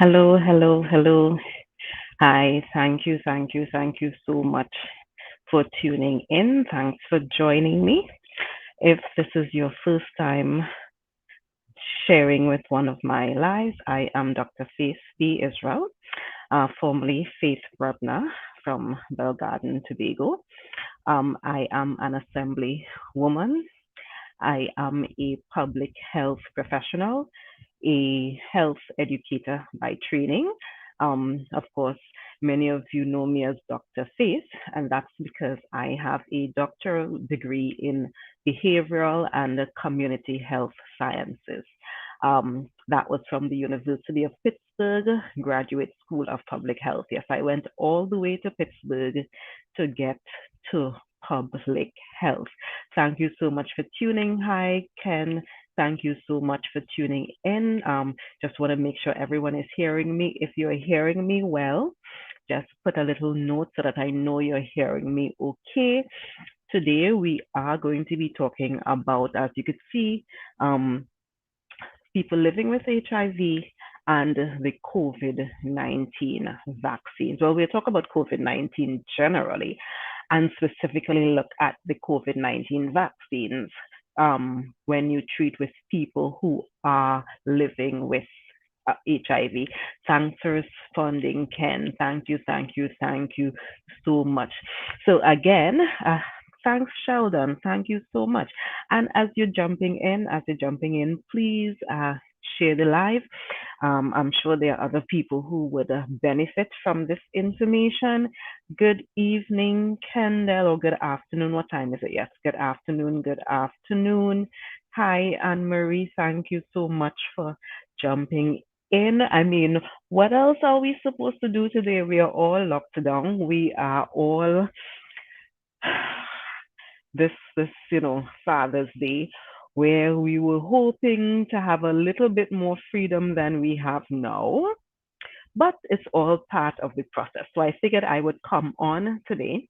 Hello, hello, hello. Hi, thank you so much for tuning in. Thanks for joining me. If this is your first time sharing with one of my lives, I am Dr. Faith B.Yisrael, formerly Faith Brebnor from Belgarden, Tobago. I am an assembly woman. I am a public health professional, a health educator by training. Of course, many of you know me as Dr. Faith, and that's because I have a doctoral degree in behavioral and community health sciences. That was from the University of Pittsburgh Graduate School of Public Health. Yes, I went all the way to Pittsburgh to get to public health. Thank you so much for tuning. Hi, Ken. Thank you so much for tuning in. Just want to make sure everyone is hearing me. If you're hearing me well, just put a little note so that I know you're hearing me okay. Today, we are going to be talking about, as you could see, people living with HIV and the COVID-19 vaccines. Well, we'll talk about COVID-19 generally and specifically look at the COVID-19 vaccines when you treat with people who are living with HIV. Thanks for responding, Ken. Thank you so much. So again, thanks, Sheldon. Thank you so much. And as you're jumping in, please share the live. I'm sure there are other people who would benefit from this information. Good evening, Kendall, or good afternoon. What time is it? Yes, good afternoon. Good afternoon. Hi, Anne Marie. Thank you so much for jumping in. I mean, what else are we supposed to do today? We are all locked down. We are all this Father's Day, where we were hoping to have a little bit more freedom than we have now. But it's all part of the process. So I figured I would come on today,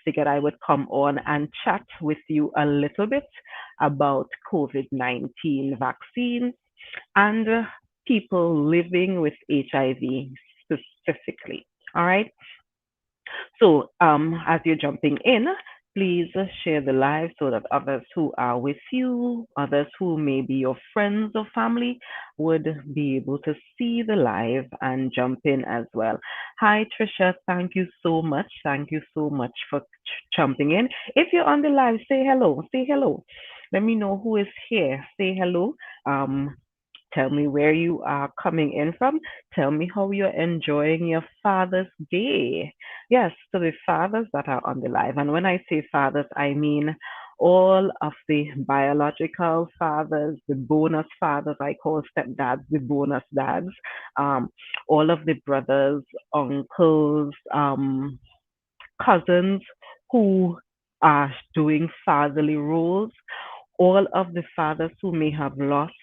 figured I would come on and chat with you a little bit about COVID-19 vaccines and people living with HIV specifically. All right. So, as you're jumping in, please share the live so that others who are with you, others who may be your friends or family, would be able to see the live and jump in as well. Hi, Trisha. Thank you so much. Thank you so much for jumping in. If you're on the live, say hello. Say hello. Let me know who is here. Say hello. Um, Tell me where you are coming in from. Tell me how you're enjoying your Father's Day. Yes, to the fathers that are on the live. And when I say fathers, I mean all of the biological fathers, the bonus fathers, I call stepdads the bonus dads, um, all of the brothers, uncles, cousins who are doing fatherly roles, all of the fathers who may have lost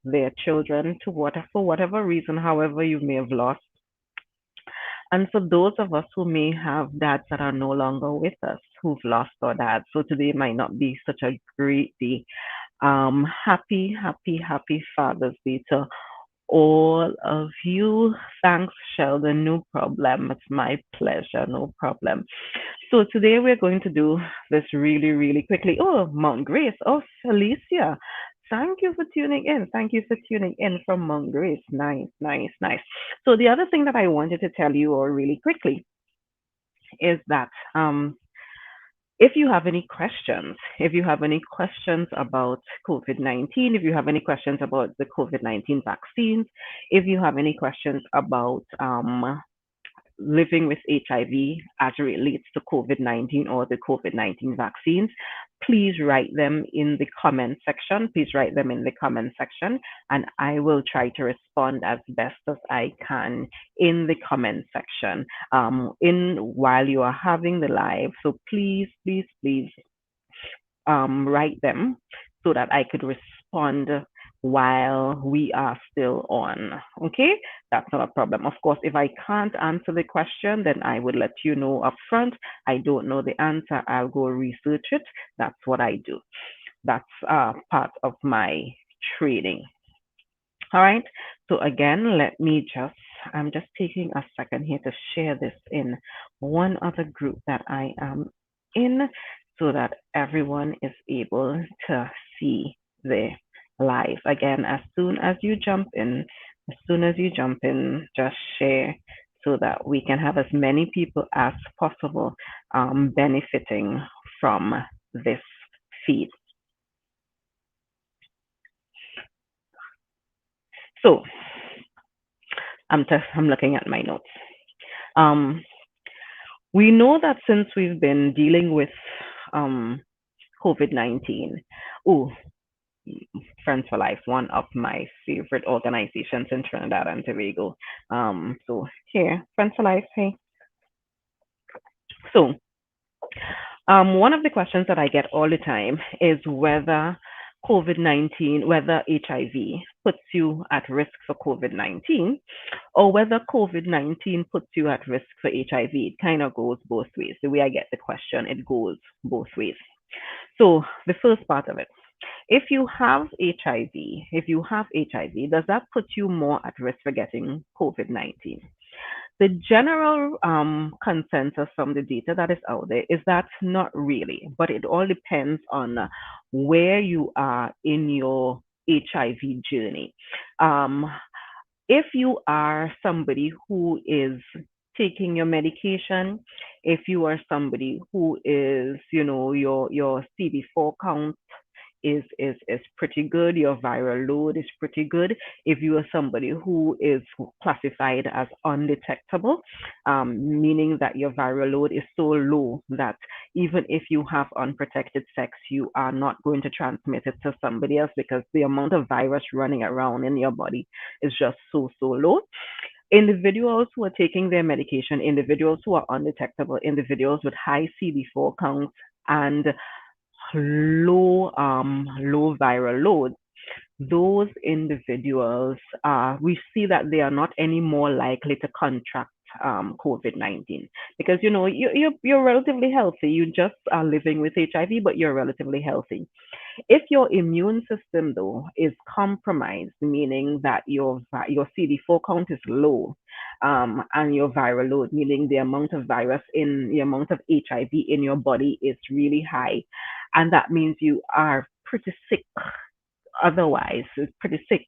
their children to whatever for whatever reason, however you may have lost, and for those of us who may have dads that are no longer with us, who've lost our dads, so today might not be such a great day. Happy Father's Day to all of you. Thanks, Sheldon. No problem. It's my pleasure. No problem. So today we're going to do this really, really quickly. Oh, Mount Grace. Oh, Felicia. Thank you for tuning in. Thank you for tuning in from Mount Grace. Nice, nice, nice. So the other thing that I wanted to tell you all really quickly is that if you have any questions, if you have any questions about COVID-19, if you have any questions about the COVID-19 vaccines, if you have any questions about living with HIV as it relates to COVID-19 or the COVID-19 vaccines, please write them in the comment section. Please write them in the comment section, and I will try to respond as best as I can in the comment section in while you are having the live. So please, please, please write them so that I could respond while we are still on. Okay, that's not a problem. Of course, if I can't answer the question, then I would let you know up front. I don't know the answer. I'll go research it. That's what I do. That's part of my training. All right. So again, I'm just taking a second here to share this in one other group that I am in so that everyone is able to see the live. Again, as soon as you jump in, just share so that we can have as many people as possible benefiting from this feed. So I'm looking at my notes. Um, we know that since we've been dealing with um, COVID-19, oh, Friends for Life, one of my favorite organizations in Trinidad and Tobago. So here, Friends for Life, hey. So one of the questions that I get all the time is whether whether HIV puts you at risk for COVID-19 or whether COVID-19 puts you at risk for HIV. It kind of goes both ways. The way I get the question, it goes both ways. So the first part of it, if you have HIV, does that put you more at risk for getting COVID-19? The general consensus from the data that is out there is that not really, but it all depends on where you are in your HIV journey. If you are somebody who is taking your medication, if you are somebody who is, your CD4 count is pretty good, your viral load is pretty good. If you are somebody who is classified as undetectable, meaning that your viral load is so low that even if you have unprotected sex, you are not going to transmit it to somebody else because the amount of virus running around in your body is just so low. Individuals who are taking their medication, individuals who are undetectable, individuals with high CD4 counts and low viral load, those individuals, we see that they are not any more likely to contract COVID-19 because you're relatively healthy. You just are living with HIV, but you're relatively healthy. If your immune system though is compromised, meaning that your CD4 count is low, and your viral load, meaning the amount of the amount of HIV in your body is really high, and that means you are pretty sick. Otherwise, it's pretty sick.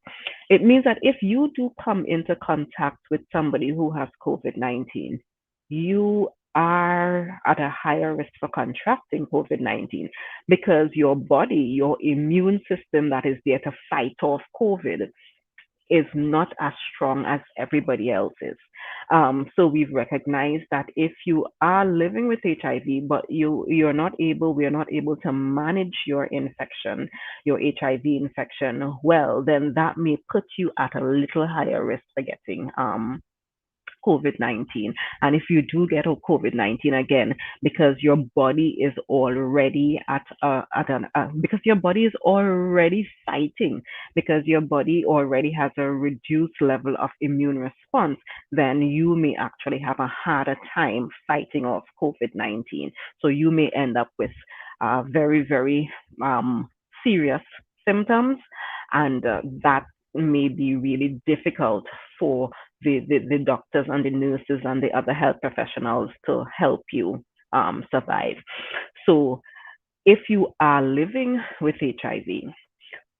It means that if you do come into contact with somebody who has COVID-19, you are at a higher risk for contracting COVID-19 because your body, your immune system that is there to fight off COVID is not as strong as everybody else's. So we've recognized that if you are living with HIV, but we're not able to manage your infection, your HIV infection well, then that may put you at a little higher risk for getting COVID-19. And if you do get a COVID-19 again, because your body is already because your body is already fighting, because your body already has a reduced level of immune response, then you may actually have a harder time fighting off COVID-19. So you may end up with very, very serious symptoms, and that may be really difficult for the doctors and the nurses and the other health professionals to help you survive. So if you are living with HIV,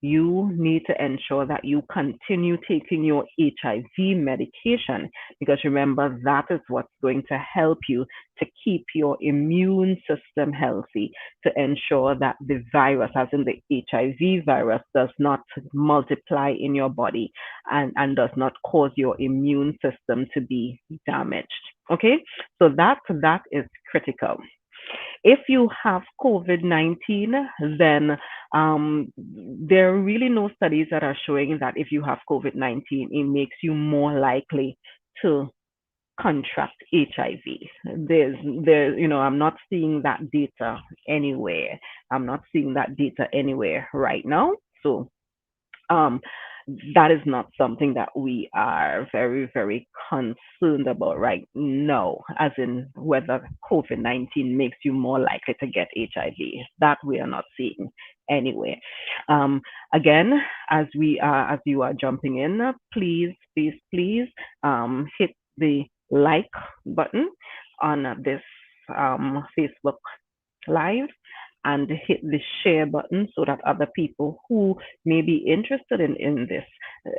you need to ensure that you continue taking your HIV medication, because remember, that is what's going to help you to keep your immune system healthy, to ensure that the virus, as in the HIV virus, does not multiply in your body and does not cause your immune system to be damaged. Okay, so that is critical. If you have COVID-19, then there are really no studies that are showing that if you have COVID-19, it makes you more likely to contract HIV. I'm not seeing that data anywhere. I'm not seeing that data anywhere right now. So um, that is not something that we are very, very concerned about right now, as in whether COVID-19 makes you more likely to get HIV. That we are not seeing anyway. Um, Again, as you are jumping in, please, please, please hit the like button on this Facebook Live and hit the share button so that other people who may be interested in this,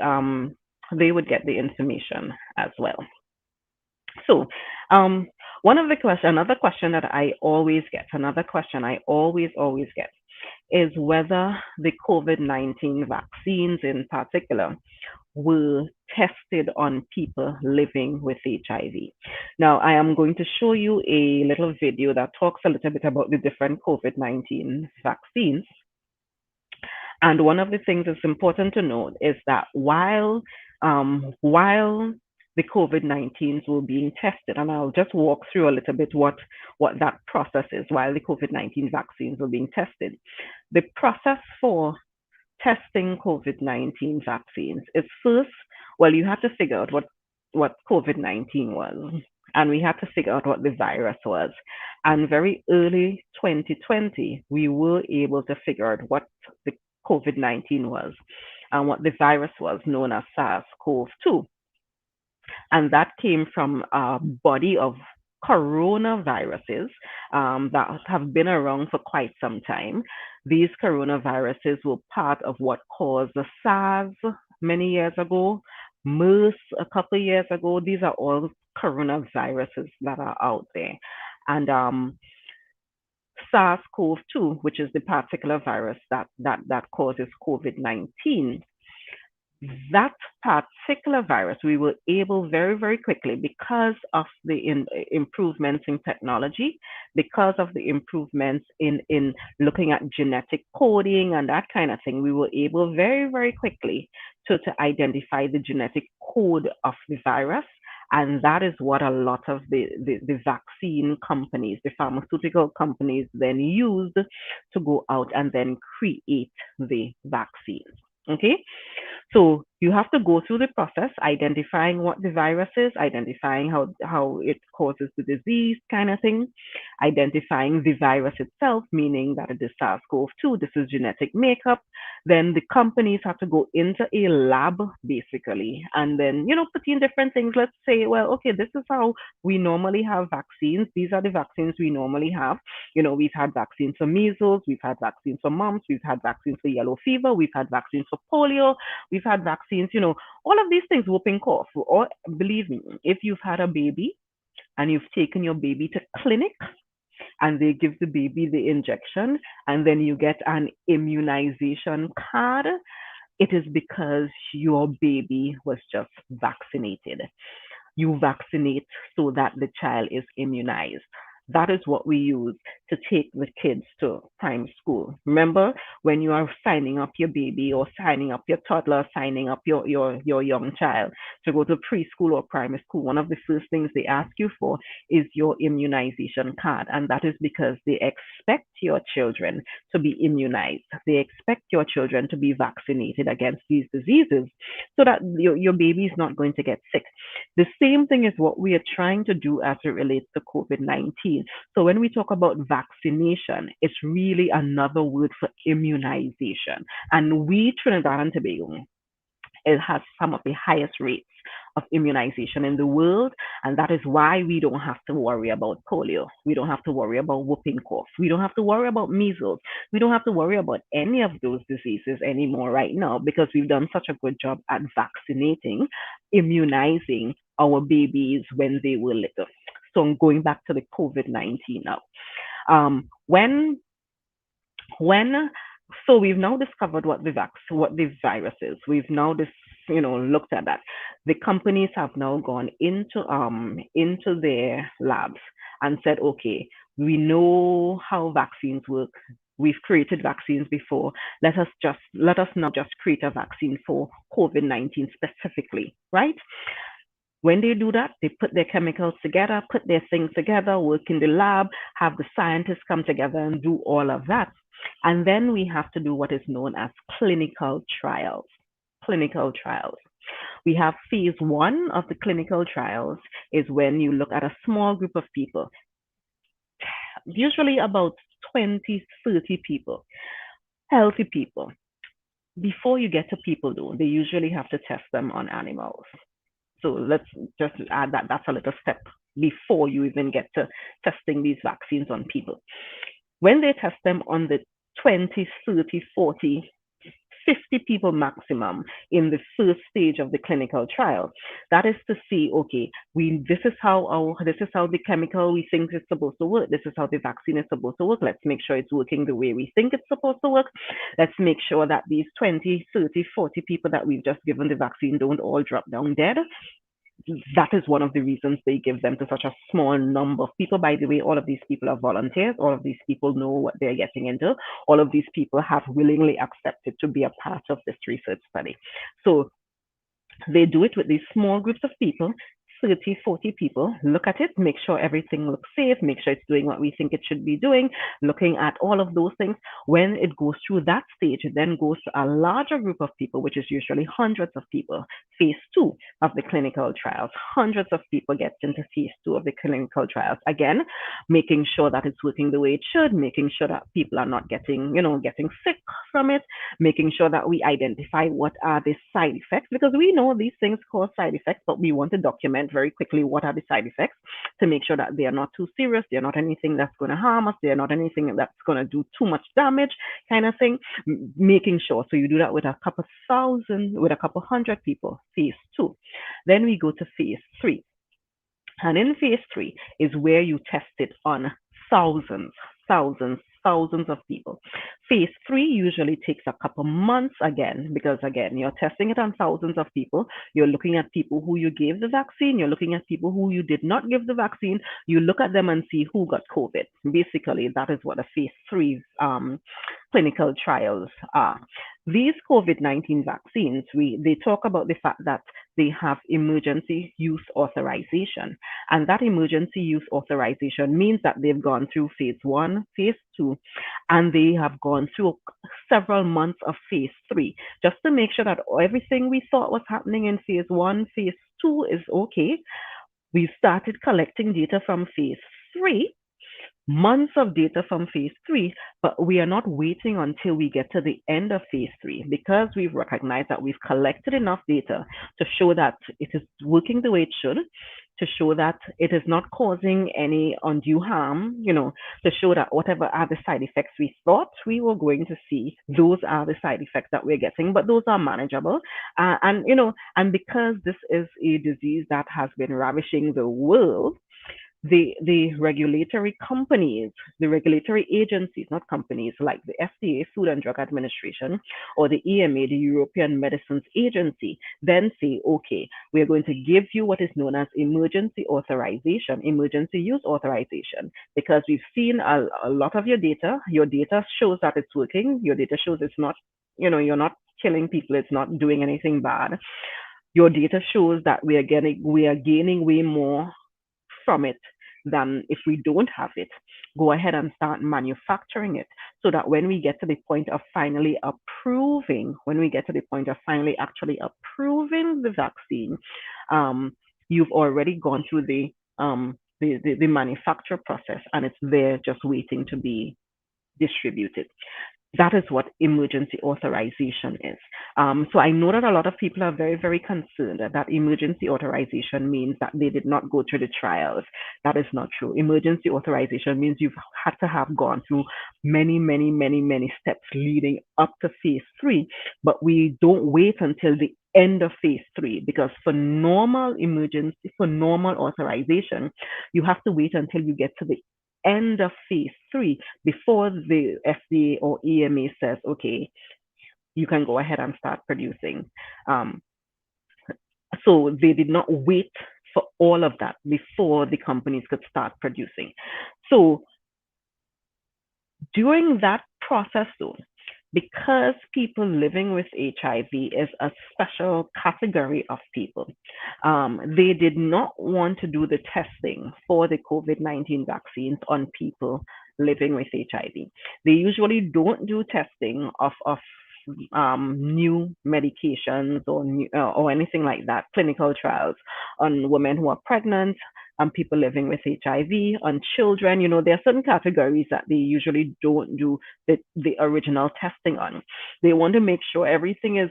um, they would get the information as well. So, um, another question that I always get, another question I always get is whether the COVID-19 vaccines in particular were tested on people living with HIV. Now, I am going to show you a little video that talks a little bit about the different COVID-19 vaccines. And one of the things that's important to note is that while the COVID-19s were being tested, and I'll just walk through a little bit what that process is while the COVID-19 vaccines were being tested. The process for testing COVID-19 vaccines is first, well, you have to figure out what COVID-19 was, and we had to figure out what the virus was. And very early 2020, we were able to figure out what the COVID-19 was and what the virus was, known as SARS-CoV-2. And that came from a body of coronaviruses that have been around for quite some time. These coronaviruses were part of what caused the SARS many years ago, MERS a couple of years ago. These are all coronaviruses that are out there. And SARS-CoV-2, which is the particular virus that causes COVID-19, that particular virus, we were able very, very quickly, because of the improvements in technology, because of the improvements in looking at genetic coding and that kind of thing, we were able very, very quickly to identify the genetic code of the virus. And that is what a lot of the vaccine companies, the pharmaceutical companies, then used to go out and then create the vaccines. Okay, so you have to go through the process, identifying what the virus is, identifying how it causes the disease, kind of thing, identifying the virus itself, meaning that it is SARS-CoV-2, this is genetic makeup. Then the companies have to go into a lab, basically, and then, put in different things. Let's say, well, okay, this is how we normally have vaccines. These are the vaccines we normally have. We've had vaccines for measles, we've had vaccines for mumps, we've had vaccines for yellow fever, we've had vaccines for polio, we've had vaccines, all of these things, whooping cough. Or believe me, if you've had a baby and you've taken your baby to clinic and they give the baby the injection and then you get an immunization card, it is because your baby was just vaccinated. You vaccinate so that the child is immunized. That is what we use to take the kids to primary school. Remember, when you are signing up your baby or signing up your toddler, signing up your young child to go to preschool or primary school, one of the first things they ask you for is your immunization card. And that is because they expect your children to be immunized. They expect your children to be vaccinated against these diseases so that your baby is not going to get sick. The same thing is what we are trying to do as it relates to COVID-19. So when we talk about vaccination, it's really another word for immunization. And we, Trinidad and Tobago, It has some of the highest rates of immunization in the world, and that is why we don't have to worry about polio. We don't have to worry about whooping cough. We don't have to worry about measles. We don't have to worry about any of those diseases anymore right now because we've done such a good job at vaccinating, immunizing our babies when they were little. So I'm going back to the COVID-19 now. When when so we've now discovered what the virus is. We've now looked at that. The companies have now gone into their labs and said, okay, we know how vaccines work. We've created vaccines before. Let us now just create a vaccine for COVID-19 specifically, right? When they do that, they put their chemicals together, put their things together, work in the lab, have the scientists come together and do all of that. And then we have to do what is known as clinical trials. Clinical trials. We have phase 1 of the clinical trials is when you look at a small group of people, usually about 20, 30 people, healthy people. Before you get to people, though, they usually have to test them on animals. So let's just add that that's a little step before you even get to testing these vaccines on people. When they test them on the 20, 30, 40, 50 people maximum in the first stage of the clinical trial. That is to see, okay, this is how the chemical we think is supposed to work. This is how the vaccine is supposed to work. Let's make sure it's working the way we think it's supposed to work. Let's make sure that these 20, 30, 40 people that we've just given the vaccine don't all drop down dead. That is one of the reasons they give them to such a small number of people. By the way, all of these people are volunteers. All of these people know what they're getting into. All of these people have willingly accepted to be a part of this research study. So they do it with these small groups of people, 30, 40 people, look at it, make sure everything looks safe, make sure it's doing what we think it should be doing, looking at all of those things. When it goes through that stage, it then goes to a larger group of people, which is usually hundreds of people. Phase 2 of the clinical trials, hundreds of people get into phase 2 of the clinical trials. Again, making sure that it's working the way it should, making sure that people are not getting sick from it, making sure that we identify what are the side effects, because we know these things cause side effects, but we want to document very quickly what are the side effects to make sure that they are not too serious, they're not anything that's going to harm us, they're not anything that's going to do too much damage, kind of thing. Making sure. So you do that with a couple thousand, with a couple hundred people, phase 2. Then we go to phase 3. And in phase 3 is where you test it on thousands, thousands of people. Phase 3 usually takes a couple months again, because again, you're testing it on thousands of people. You're looking at people who you gave the vaccine. You're looking at people who you did not give the vaccine. You look at them and see who got COVID. Basically, that is what a phase 3 clinical trials are. These COVID-19 vaccines, they talk about the fact that they have emergency use authorization. And that emergency use authorization means that they've gone through phase 1, phase 2, and they have gone through several months of phase 3, just to make sure that everything we thought was happening in phase 1, phase 2 is okay. We've started collecting data from phase 3, months of data from phase 3, but we are not waiting until we get to the end of phase 3, because we've recognized that we've collected enough data to show that it is working the way it should, to show that it is not causing any undue harm, to show that whatever are the side effects we thought we were going to see, those are the side effects that we're getting, but those are manageable. And because this is a disease that has been ravishing the world, the regulatory companies, the regulatory agencies, not companies, like the FDA, Food and Drug Administration, or the EMA, the European Medicines Agency, then say, okay, we're going to give you what is known as emergency authorization, emergency use authorization, because we've seen a lot of your data. Your data shows that it's working. Your data shows it's not, you're not killing people. It's not doing anything bad. Your data shows that we are gaining way more from it than if we don't have it. Go ahead and start manufacturing it, so that when we get to the point of finally approving, actually approving the vaccine, you've already gone through the manufacture process, and it's there just waiting to be distributed. That is what emergency authorization is. So I know that a lot of people are very, very concerned that emergency authorization means that they did not go through the trials. That is not true. Emergency authorization means you've had to have gone through many, many, many, many steps leading up to phase three, but we don't wait until the end of phase three because for normal authorization, you have to wait until you get to the end of phase three before the FDA or EMA says, okay, you can go ahead and start producing. Um, so they did not wait for all of that before the companies could start producing. So during that process, though, because people living with HIV is a special category of people, they did not want to do the testing for the COVID-19 vaccines on people living with HIV. They usually don't do testing of new medications or anything like that, clinical trials on women who are pregnant, people living with HIV, on children. There are certain categories that they usually don't do the original testing on. They want to make sure everything is,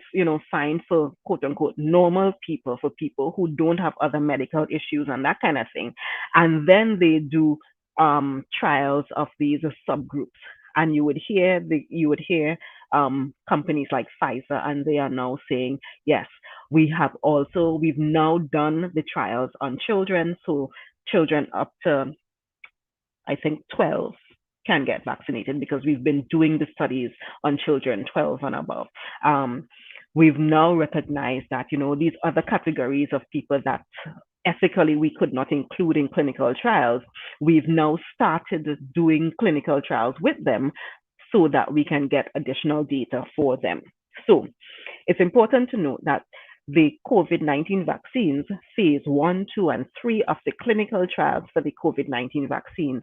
fine for quote unquote normal people, for people who don't have other medical issues and that kind of thing. And then they do trials of these subgroups. And you would hear companies like Pfizer, and they are now saying, yes, we've now done the trials on children. So children up to, I think, 12 can get vaccinated because we've been doing the studies on children 12 and above. Um, we've now recognized that, these other categories of people that ethically we could not include in clinical trials, we've now started doing clinical trials with them so that we can get additional data for them. So it's important to note that the COVID-19 vaccines, phase one, two, and three of the clinical trials for the COVID-19 vaccines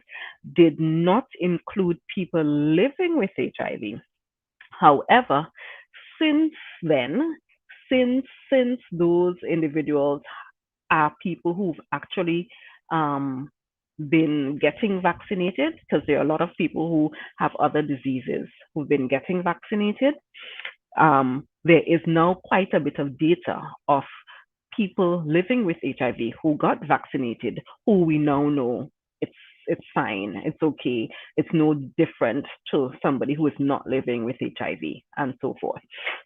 did not include people living with HIV. However, since then, since those individuals are people who've actually um, been getting vaccinated, because there are a lot of people who have other diseases who've been getting vaccinated, there is now quite a bit of data of people living with HIV who got vaccinated, who we now know it's it's fine, it's okay, it's no different to somebody who is not living with HIV and so forth.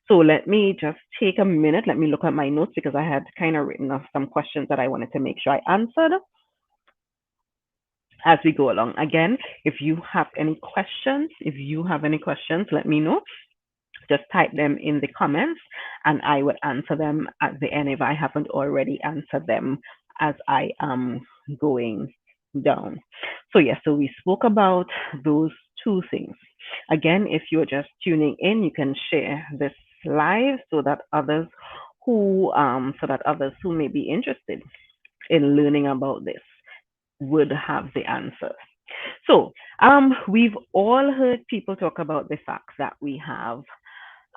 So let me just take a minute. Let me look at my notes because I had kind of written off some questions that I wanted to make sure I answered as we go along. Again, if you have any questions, let me know. Just type them in the comments and I will answer them at the end if I haven't already answered them as I am going down. So yes, so we spoke about those two things. Again, if you're just tuning in, you can share this live so that others who may be interested in learning about this would have the answer. So we've all heard people talk about the fact that we have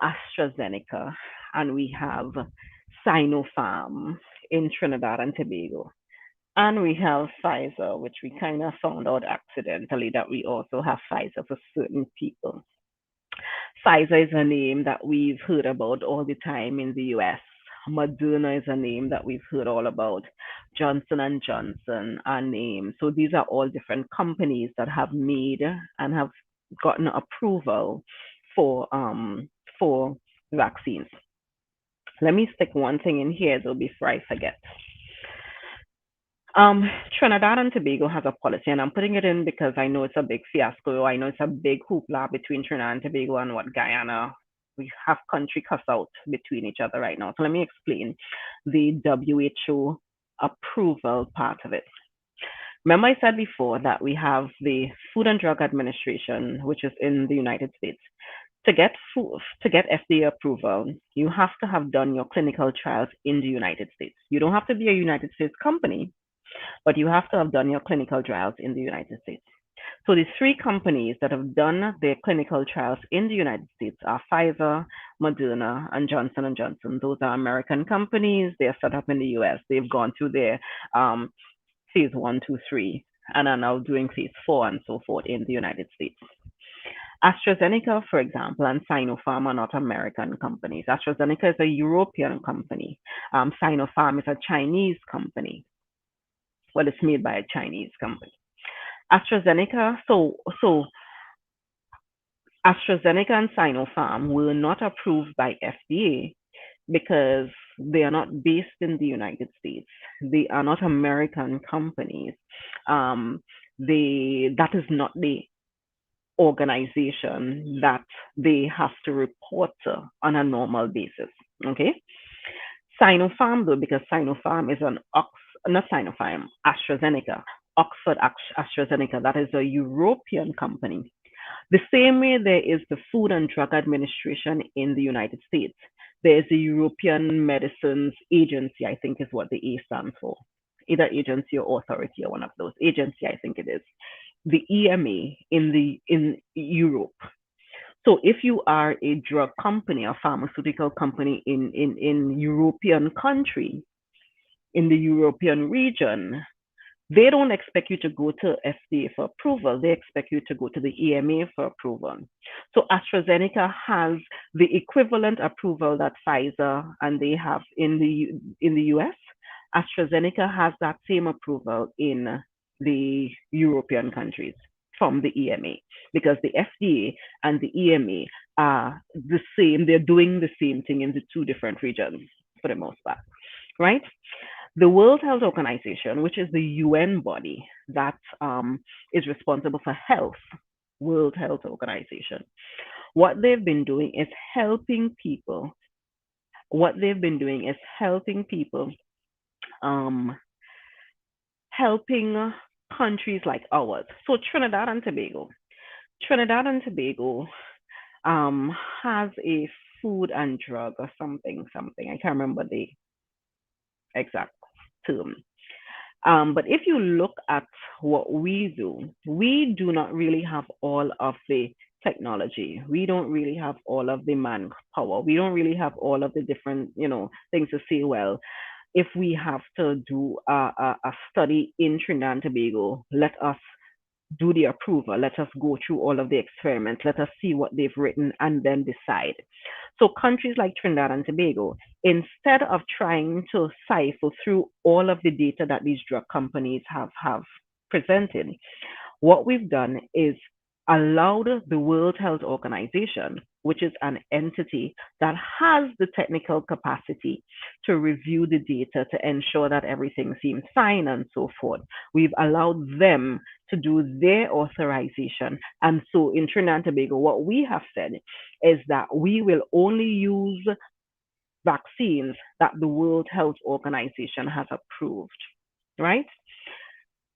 AstraZeneca and we have Sinopharm in Trinidad and Tobago. And we have Pfizer, which we kind of found out accidentally that we also have Pfizer for certain people. Pfizer is a name that we've heard about all the time in the US. Moderna is a name that we've heard all about. Johnson and Johnson are names. So these are all different companies that have made and have gotten approval for for vaccines. Let me stick one thing in here though before I forget. Trinidad and Tobago has a policy, and I'm putting it in because I know it's a big fiasco. I know it's a big hoopla between Trinidad and Tobago and what Guyana. We have country cuss out between each other right now. So let me explain the WHO approval part of it. Remember, I said before that we have the Food and Drug Administration, which is in the United States. To get FDA approval, you have to have done your clinical trials in the United States. You don't have to be a United States company, but you have to have done your clinical trials in the United States. So the three companies that have done their clinical trials in the United States are Pfizer, Moderna, and Johnson and Johnson. Those are American companies. They are set up in the US. They've gone through their phase one, two, three, and are now doing phase four and so forth in the United States. AstraZeneca, for example, and Sinopharm are not American companies. AstraZeneca is a European company. Sinopharm is a Chinese company. Well, it's made by a Chinese company. AstraZeneca, so AstraZeneca and Sinopharm were not approved by FDA because they are not based in the United States. They are not American companies. Um, that is not the organization that they have to report to on a normal basis. Okay. Sinopharm, though, because Sinopharm is not Sinopharm, AstraZeneca, Oxford AstraZeneca, that is a European company. The same way there is the Food and Drug Administration in the United States. There's the European Medicines Agency, I think is what the A stands for. Either agency or authority or one of those. Agency, I think it is. The EMA in Europe. So if you are a drug company, a pharmaceutical company in European country, in the European region, they don't expect you to go to FDA for approval. They expect you to go to the EMA for approval. So AstraZeneca has the equivalent approval that Pfizer and they have in the US. AstraZeneca has that same approval in the European countries from the EMA because the FDA and the EMA are the same. They're doing the same thing in the two different regions for the most part, right? The World Health Organization, which is the UN body that is responsible for health, World Health Organization, what they've been doing is helping people. What they've been doing is helping people, um, helping countries like ours. So Trinidad and Tobago has a food and drug or something. I can't remember the exact term. But if you look at what we do not really have all of the technology. We don't really have all of the manpower. We don't really have all of the different, things to say, well, if we have to do a study in Trinidad and Tobago, let us do the approval. Let us go through all of the experiments. Let us see what they've written and then decide. So countries like Trinidad and Tobago, instead of trying to cipher through all of the data that these drug companies have presented, what we've done is allowed the World Health Organization, which is an entity that has the technical capacity to review the data to ensure that everything seems fine and so forth. We've allowed them to do their authorization. And so in Trinidad and Tobago, what we have said is that we will only use vaccines that the World Health Organization has approved, right?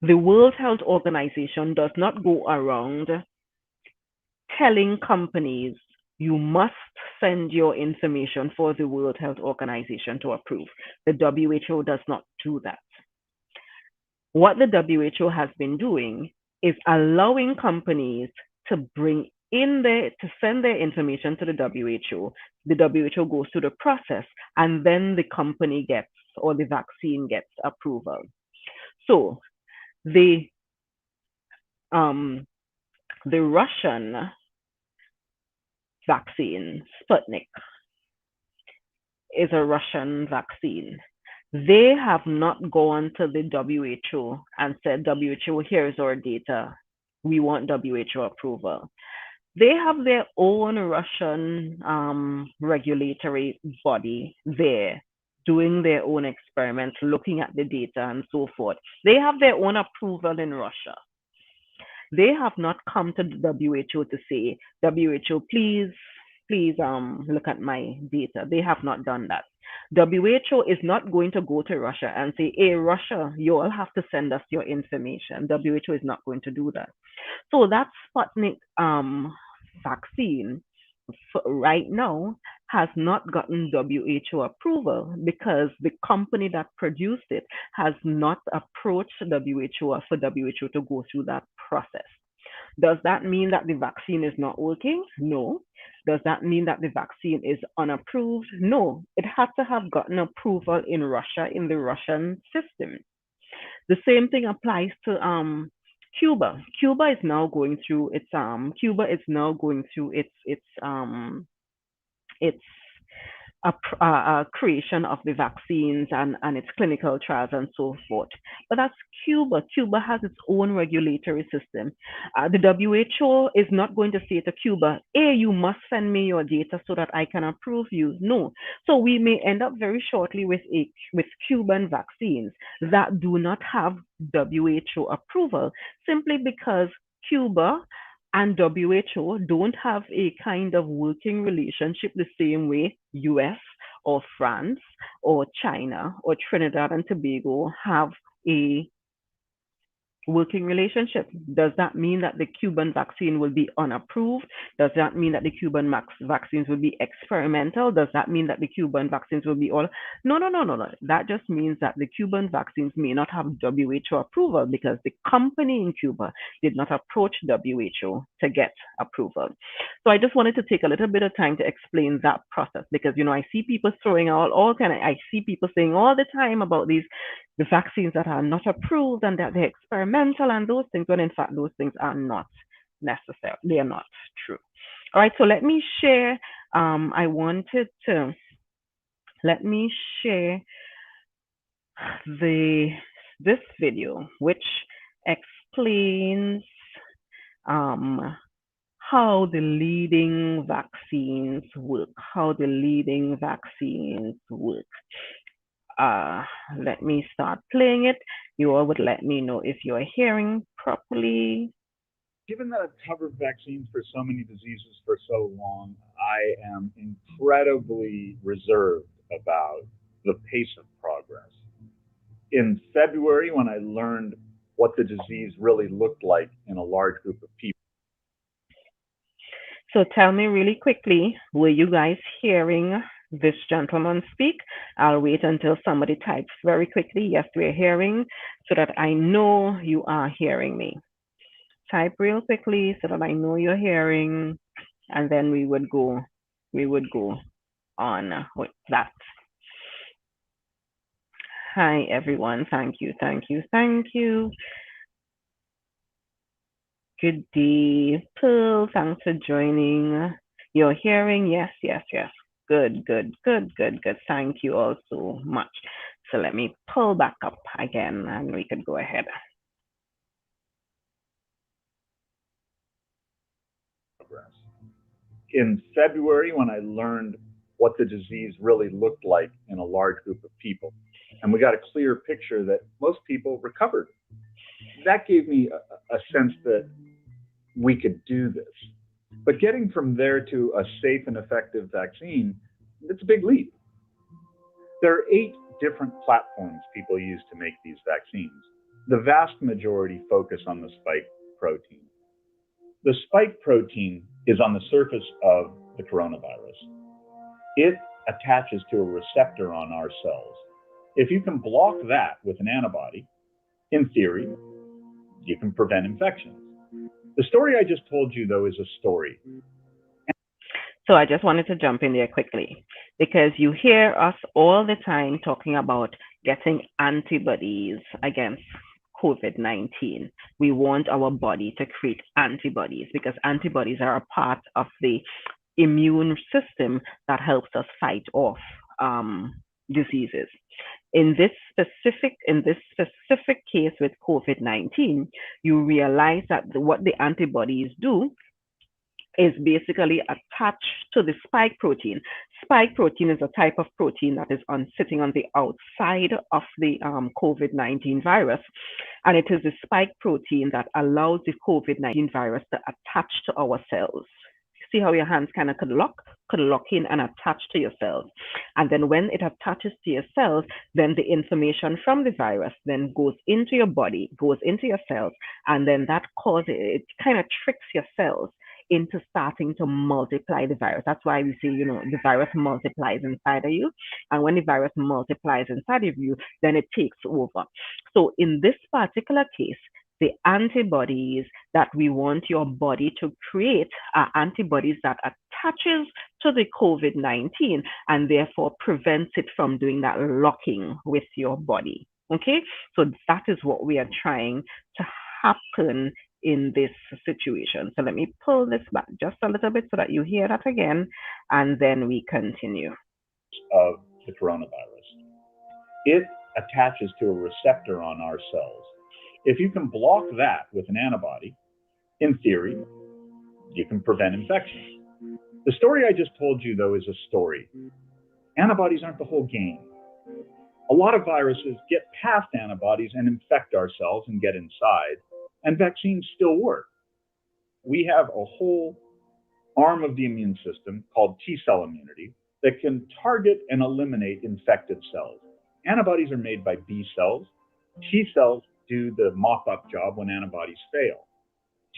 The World Health Organization does not go around telling companies you must send your information for the World Health Organization to approve. The WHO does not do that. What the WHO has been doing is allowing companies to to send their information to the WHO. The WHO goes through the process and then the company gets or the vaccine gets approval. So the Russian vaccine, Sputnik, is a Russian vaccine. They have not gone to the WHO and said, WHO, here's our data. We want WHO approval. They have their own Russian regulatory body there doing their own experiments, looking at the data and so forth. They have their own approval in Russia. They have not come to the WHO to say, WHO, please look at my data. They have not done that. WHO is not going to go to Russia and say, hey, Russia, you all have to send us your information. WHO is not going to do that. So that Sputnik vaccine right now has not gotten WHO approval because the company that produced it has not approached WHO for WHO to go through that process. Does that mean that the vaccine is not working? No. Does that mean that the vaccine is unapproved? No. It had to have gotten approval in Russia in the Russian system. The same thing applies to Cuba is now going through its creation of the vaccines and its clinical trials and so forth. But that's Cuba. Cuba has its own regulatory system. The WHO is not going to say to Cuba, hey, you must send me your data so that I can approve you. No. So we may end up very shortly with Cuban vaccines that do not have WHO approval simply because Cuba and WHO don't have a kind of working relationship the same way US or France or China or Trinidad and Tobago have a working relationship. Does that mean that the Cuban vaccine will be unapproved? Does that mean that the Cuban vaccines will be experimental? Does that mean that the Cuban vaccines will be all? No, no, no, no, no. That just means that the Cuban vaccines may not have WHO approval because the company in Cuba did not approach WHO to get approval. So I just wanted to take a little bit of time to explain that process because I see people throwing out all kind of I see people saying all the time about the vaccines that are not approved and that they're experimental and those things, when in fact those things are not necessary. They are not true. All right, so let me share. I wanted to let me share the this video which explains um, how the leading vaccines work. How the leading vaccines work. Uh, Let me start playing it. You all would let me know if you're hearing properly. Given that I've covered vaccines for so many diseases for so long, I am incredibly reserved about the pace of progress. In February, when I learned what the disease really looked like in a large group of people, So tell me really quickly, were you guys hearing this gentleman speak? I'll wait until somebody types very quickly, yes, we're hearing, so that I know you are hearing me. Type real quickly so that I know you're hearing, and then we would go on with that. Hi everyone, thank you, thank you, thank you. Good day, Pearl. Thanks for joining. You're hearing? Yes, yes, yes. Good, good, good, good, good. Thank you all so much. So let me pull back up again and we could go ahead. in February, when I learned what the disease really looked like in a large group of people, and we got a clear picture that most people recovered, that gave me a sense that we could do this. But getting from there to a safe and effective vaccine, it's a big leap. There are 8 different platforms people use to make these vaccines. The vast majority focus on the spike protein. The spike protein is on the surface of the coronavirus. It attaches to a receptor on our cells. If you can block that with an antibody, in theory, you can prevent infections. The story I just told you, though, is a story. So I just wanted to jump in there quickly because you hear us all the time talking about getting antibodies against COVID-19. We want our body to create antibodies because antibodies are a part of the immune system that helps us fight off diseases. In this specific case with COVID-19, you realize that what the antibodies do is basically attached to the spike protein. Spike protein is a type of protein that is sitting on the outside of the COVID-19 virus. And it is the spike protein that allows the COVID-19 virus to attach to our cells. See how your hands kind of could lock in and attach to your cells. And then when it attaches to your cells, then the information from the virus then goes into your body, goes into your cells, and then that causes it kind of tricks your cells into starting to multiply the virus. That's why we say, the virus multiplies inside of you. And when the virus multiplies inside of you, then it takes over. So in this particular case, the antibodies that we want your body to create are antibodies that attaches to the COVID-19 and therefore prevents it from doing that locking with your body. Okay, so that is what we are trying to happen in this situation. So let me pull this back just a little bit so that you hear that again, and then we continue. Of the coronavirus. It attaches to a receptor on our cells. If you can block that with an antibody, in theory, you can prevent infection. The story I just told you, though, is a story. Antibodies aren't the whole game. A lot of viruses get past antibodies and infect our cells and get inside, and vaccines still work. We have a whole arm of the immune system called T-cell immunity that can target and eliminate infected cells. Antibodies are made by B cells. T cells do the mop-up job when antibodies fail.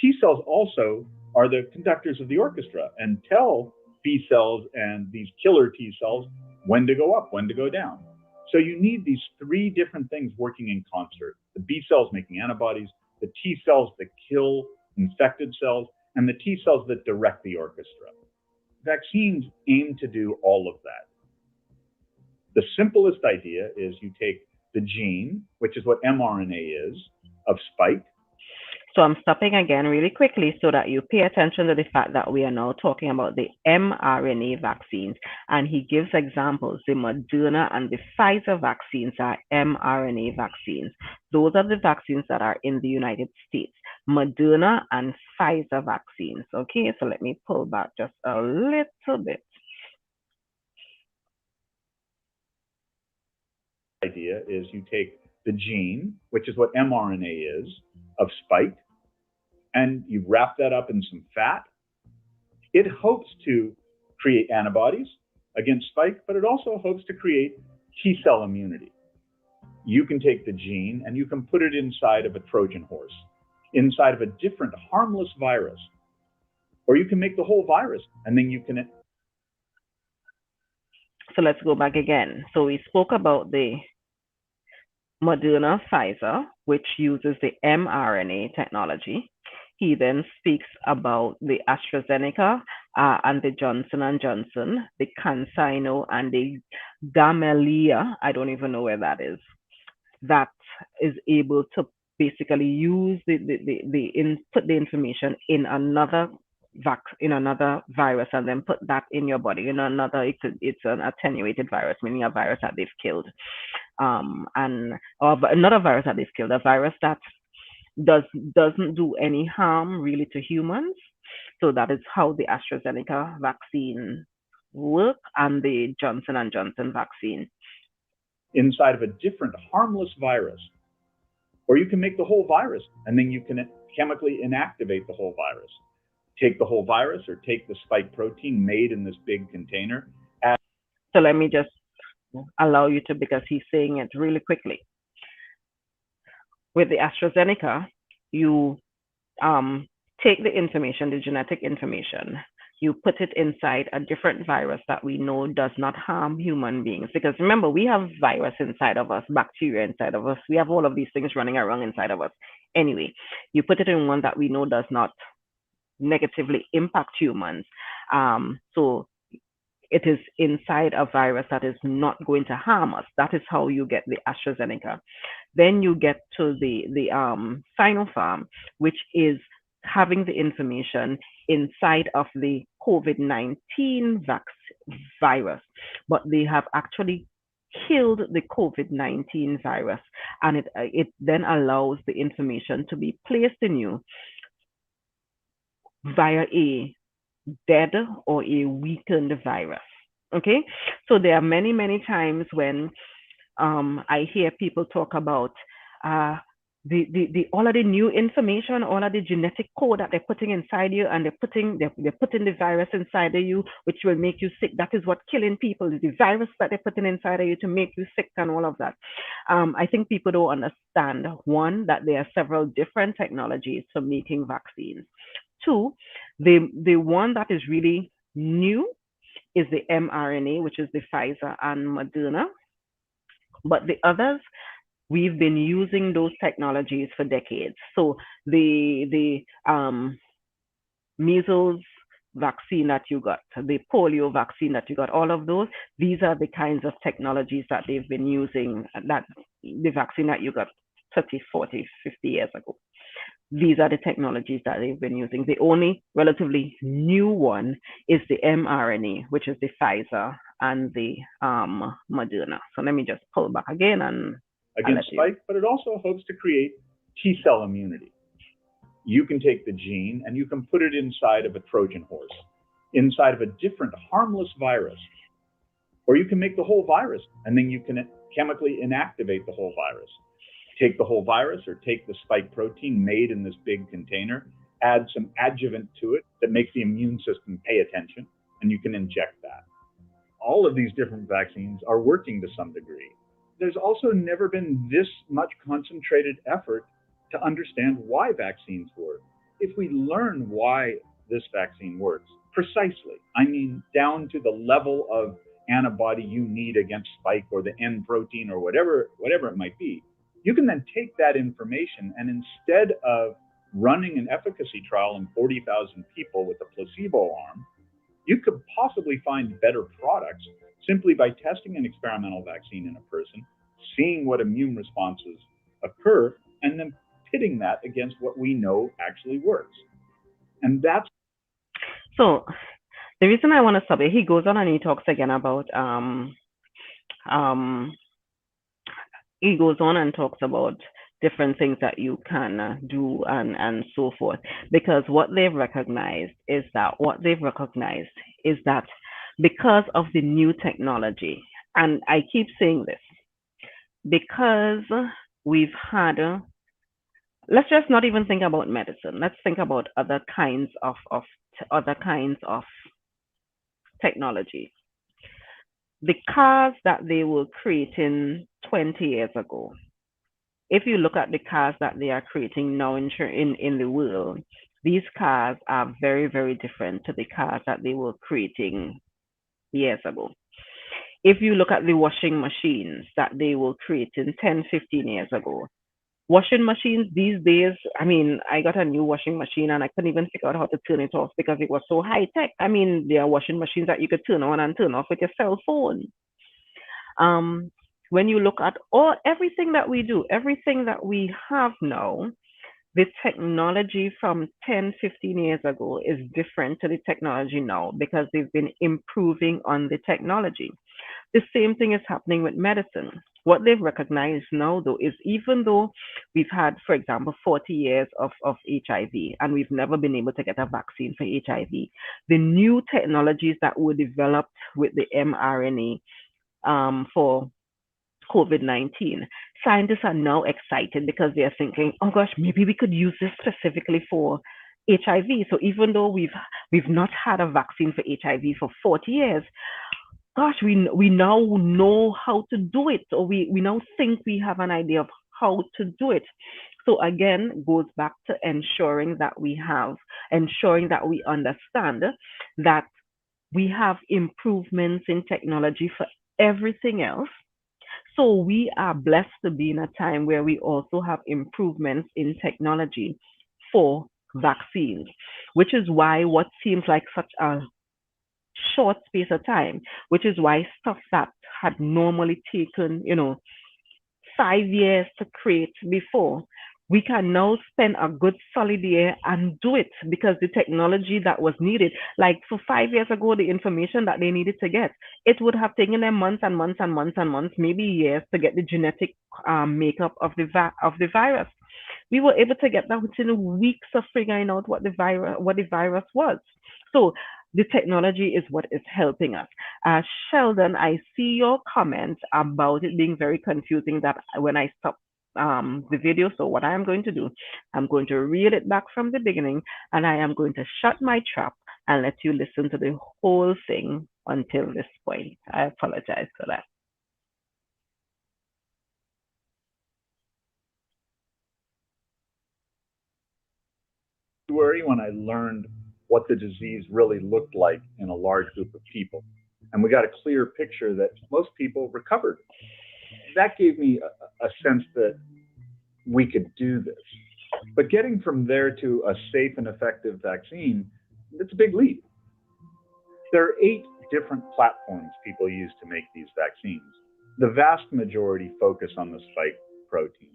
T cells also are the conductors of the orchestra and tell B cells and these killer T cells when to go up, when to go down. So you need these three different things working in concert. The B cells making antibodies, the T cells that kill infected cells, and the T cells that direct the orchestra. Vaccines aim to do all of that. The simplest idea is you take the gene, which is what mRNA is, of spike. So I'm stopping again really quickly so that you pay attention to the fact that we are now talking about the mRNA vaccines. And he gives examples. The Moderna and the Pfizer vaccines are mRNA vaccines. Those are the vaccines that are in the United States. Moderna and Pfizer vaccines. Okay, so let me pull back just a little bit. Idea is you take the gene, which is what mRNA is, of spike, and you wrap that up in some fat. It hopes to create antibodies against spike, but it also hopes to create T-cell immunity. You can take the gene and you can put it inside of a Trojan horse, inside of a different harmless virus, or you can make the whole virus and then you can. So let's go back again. So we spoke about the Moderna Pfizer, which uses the mRNA technology. He then speaks about the AstraZeneca and the Johnson & Johnson, the CanSino and the Gamaleya, I don't even know where that is able to basically use put the information in another virus and then put that in your body in another. It's an attenuated virus, meaning a virus that they've killed, or not a virus that they've killed, a virus that doesn't do any harm really to humans. So that is how the AstraZeneca vaccine work and the Johnson & Johnson vaccine. Inside of a different harmless virus, or you can make the whole virus and then you can chemically inactivate the whole virus. Take the whole virus or take the spike protein made in this big container. So let me just allow you to, because he's saying it really quickly. With the AstraZeneca, you take the information, the genetic information, you put it inside a different virus that we know does not harm human beings. Because remember, we have virus inside of us, bacteria inside of us. We have all of these things running around inside of us. Anyway, you put it in one that we know does not negatively impact humans. So it is inside a virus that is not going to harm us. That is how you get the AstraZeneca. Then you get to the Sinopharm, which is having the information inside of the COVID-19 virus, but they have actually killed the COVID-19 virus, and it then allows the information to be placed in you via a dead or a weakened virus. Okay, so there are many times when I hear people talk about the all of the new information, all of the genetic code that they're putting inside you, and they're putting the virus inside of you, which will make you sick. That is what killing people is, the virus that they're putting inside of you to make you sick and all of that. I think people don't understand, one, that there are several different technologies for making vaccines. Two, the one that is really new is the mRNA, which is the Pfizer and Moderna. But the others, we've been using those technologies for decades. So the measles vaccine that you got, the polio vaccine that you got, all of those, these are the kinds of technologies that they've been using, that the vaccine that you got 30, 40, 50 years ago. these are the technologies that they've been using. The only relatively new one is the mRNA, which is the Pfizer and the Moderna. So let me just pull back again and I'll let against you. spike, but it also hopes to create T cell immunity. You can take the gene and you can put it inside of a Trojan horse, inside of a different harmless virus, or you can make the whole virus and then you can chemically inactivate the whole virus. Take the whole virus or take the spike protein made in this big container, add some adjuvant to it that makes the immune system pay attention, and you can inject that. All of these different vaccines are working to some degree. There's also never been this much concentrated effort to understand why vaccines work. If we learn why this vaccine works precisely, I mean down to the level of antibody you need against spike or the N protein or whatever it might be, you can then take that information and instead of running an efficacy trial in 40,000 people with a placebo arm, you could possibly find better products simply by testing an experimental vaccine in a person, seeing what immune responses occur, and then pitting that against what we know actually works. And that's So the reason I want to stop it, he goes on and he talks again about um he goes on and talks about different things that you can do and so forth, because what they've recognized is that because of the new technology, and I keep saying this, because we've had let's just not even think about medicine, let's think about other kinds of technology. The cars that they were creating 20 years ago, if you look at the cars that they are creating now in the world, these cars are very, very different to the cars that they were creating years ago. If you look at the washing machines that they were creating 10, 15 years ago, washing machines these days, I mean, I got a new washing machine and I couldn't even figure out how to turn it off because it was so high tech. I mean, there are washing machines that you could turn on and turn off with your cell phone. Um, when you look at all everything that we do, everything that we have now, the technology from 10, 15 years ago is different to the technology now because they've been improving on the technology. The same thing is happening with medicine. What they've recognized now, though, is even though we've had, for example, 40 years of HIV and we've never been able to get a vaccine for HIV, the new technologies that were developed with the mRNA for COVID-19, scientists are now excited because they're thinking, oh gosh, maybe we could use this specifically for HIV. So even though we've not had a vaccine for HIV for 40 years, gosh, we now know how to do it, or we now think we have an idea of how to do it. So again, goes back to ensuring that we understand that we have improvements in technology for everything else. So we are blessed to be in a time where we also have improvements in technology for vaccines, which is why what seems like such a short space of time, which is why stuff that had normally taken, 5 years to create before, we can now spend a good solid year and do it because the technology that was needed, like for 5 years ago, the information that they needed to get, it would have taken them months and months and months and months, maybe years to get the genetic makeup of the virus. We were able to get that within weeks of figuring out what the virus was. So the technology is what is helping us. Sheldon, I see your comment about it being very confusing that when I stop the video. So what I am going to do, I'm going to read it back from the beginning and I am going to shut my trap and let you listen to the whole thing until this point. I apologize for that. February when I learned what the disease really looked like in a large group of people. And we got a clear picture that most people recovered. That gave me a sense that we could do this. But getting from there to a safe and effective vaccine, it's a big leap. There are 8 different platforms people use to make these vaccines. The vast majority focus on the spike protein.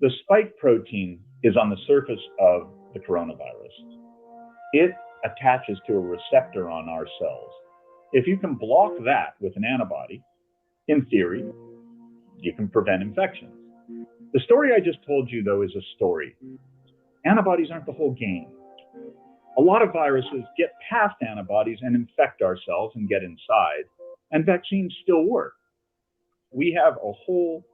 The spike protein is on the surface of the coronavirus. It attaches to a receptor on our cells. If you can block that with an antibody, in theory, you can prevent infections. The story I just told you, though, is a story. Antibodies aren't the whole game. A lot of viruses get past antibodies and infect our cells and get inside, and vaccines still work. We have a whole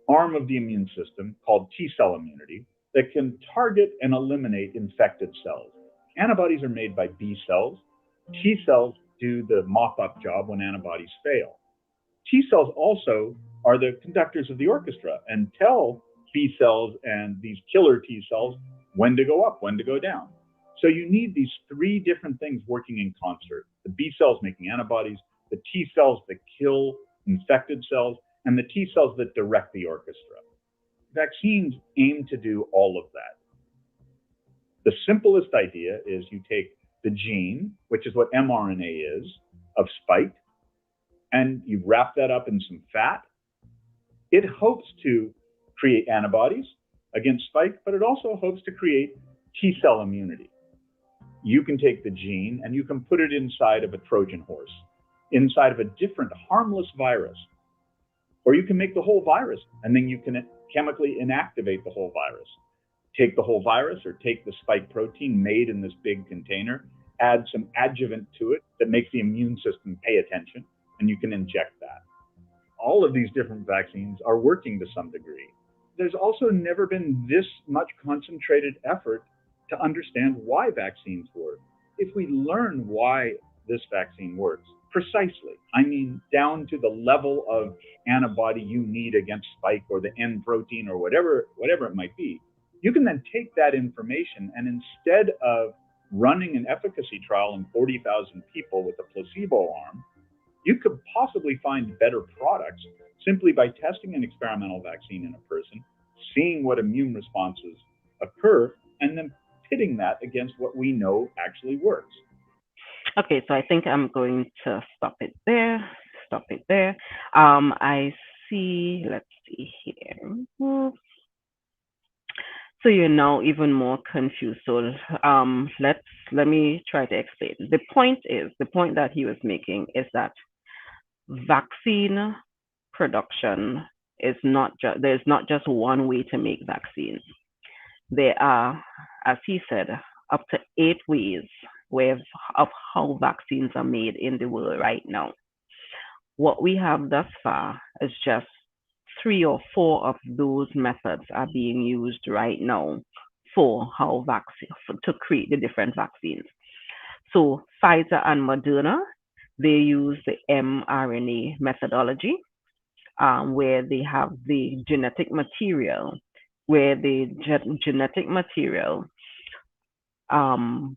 arm of the immune system called T cell immunity that can target and eliminate infected cells. Antibodies are made by B cells. T cells do the mop up job when antibodies fail. T cells also are the conductors of the orchestra and tell B cells and these killer T cells when to go up, when to go down. So you need these three different things working in concert: the B cells making antibodies, the T cells that kill infected cells, and the T cells that direct the orchestra. Vaccines aim to do all of that. The simplest idea is you take the gene, which is what mRNA is, of spike, and you wrap that up in some fat. It hopes to create antibodies against spike, but it also hopes to create T cell immunity. You can take the gene and you can put it inside of a Trojan horse, inside of a different harmless virus. Or you can make the whole virus and then you can chemically inactivate the whole virus. Take the whole virus or take the spike protein made in this big container, add some adjuvant to it that makes the immune system pay attention, and you can inject that. All of these different vaccines are working to some degree. There's also never been this much concentrated effort to understand why vaccines work. If we learn why this vaccine works precisely, I mean down to the level of antibody you need against spike or the N protein or whatever it might be, you can then take that information and instead of running an efficacy trial in 40,000 people with a placebo arm, you could possibly find better products simply by testing an experimental vaccine in a person, seeing what immune responses occur, and then pitting that against what we know actually works. Okay, so I think I'm going to stop it there. Stop it there. I see, let's see here. So you're now even more confused. So let me try to explain. The point that he was making is that vaccine production is not just there's not just one way to make vaccines. There are, as he said, up to 8 ways with, of how vaccines are made in the world right now. What we have thus far is just 3 or 4 of those methods are being used right now for how vaccine to create the different vaccines. So Pfizer and Moderna, they use the mRNA methodology, where they have the genetic material, where the genetic material um,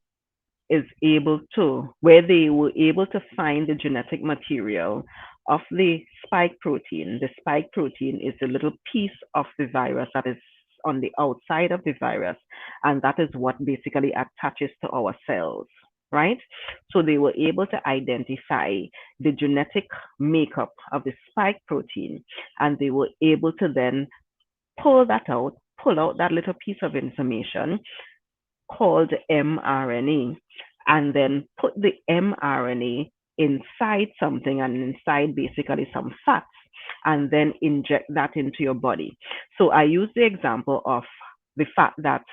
is able to, where they were able to find the genetic material of the spike protein. The spike protein is a little piece of the virus that is on the outside of the virus, and that is what basically attaches to our cells, right? So they were able to identify the genetic makeup of the spike protein, and they were able to then pull that out, pull out that little piece of information called mRNA, and then put the mRNA inside something and inside basically some fats, and then inject that into your body. So I use the example of the fact that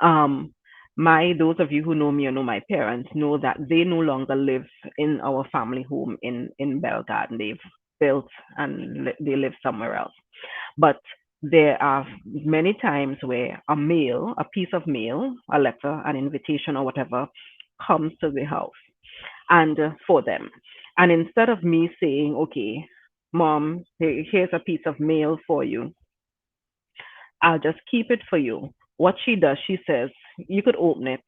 um, my those of you who know me or know my parents know that they no longer live in our family home in Belgarden. They've built and they live somewhere else. But there are many times where a piece of mail, a letter, an invitation, or whatever, comes to the house and for them. And instead of me saying, okay, mom, here's a piece of mail for you, I'll just keep it for you. What she does, she says, you could open it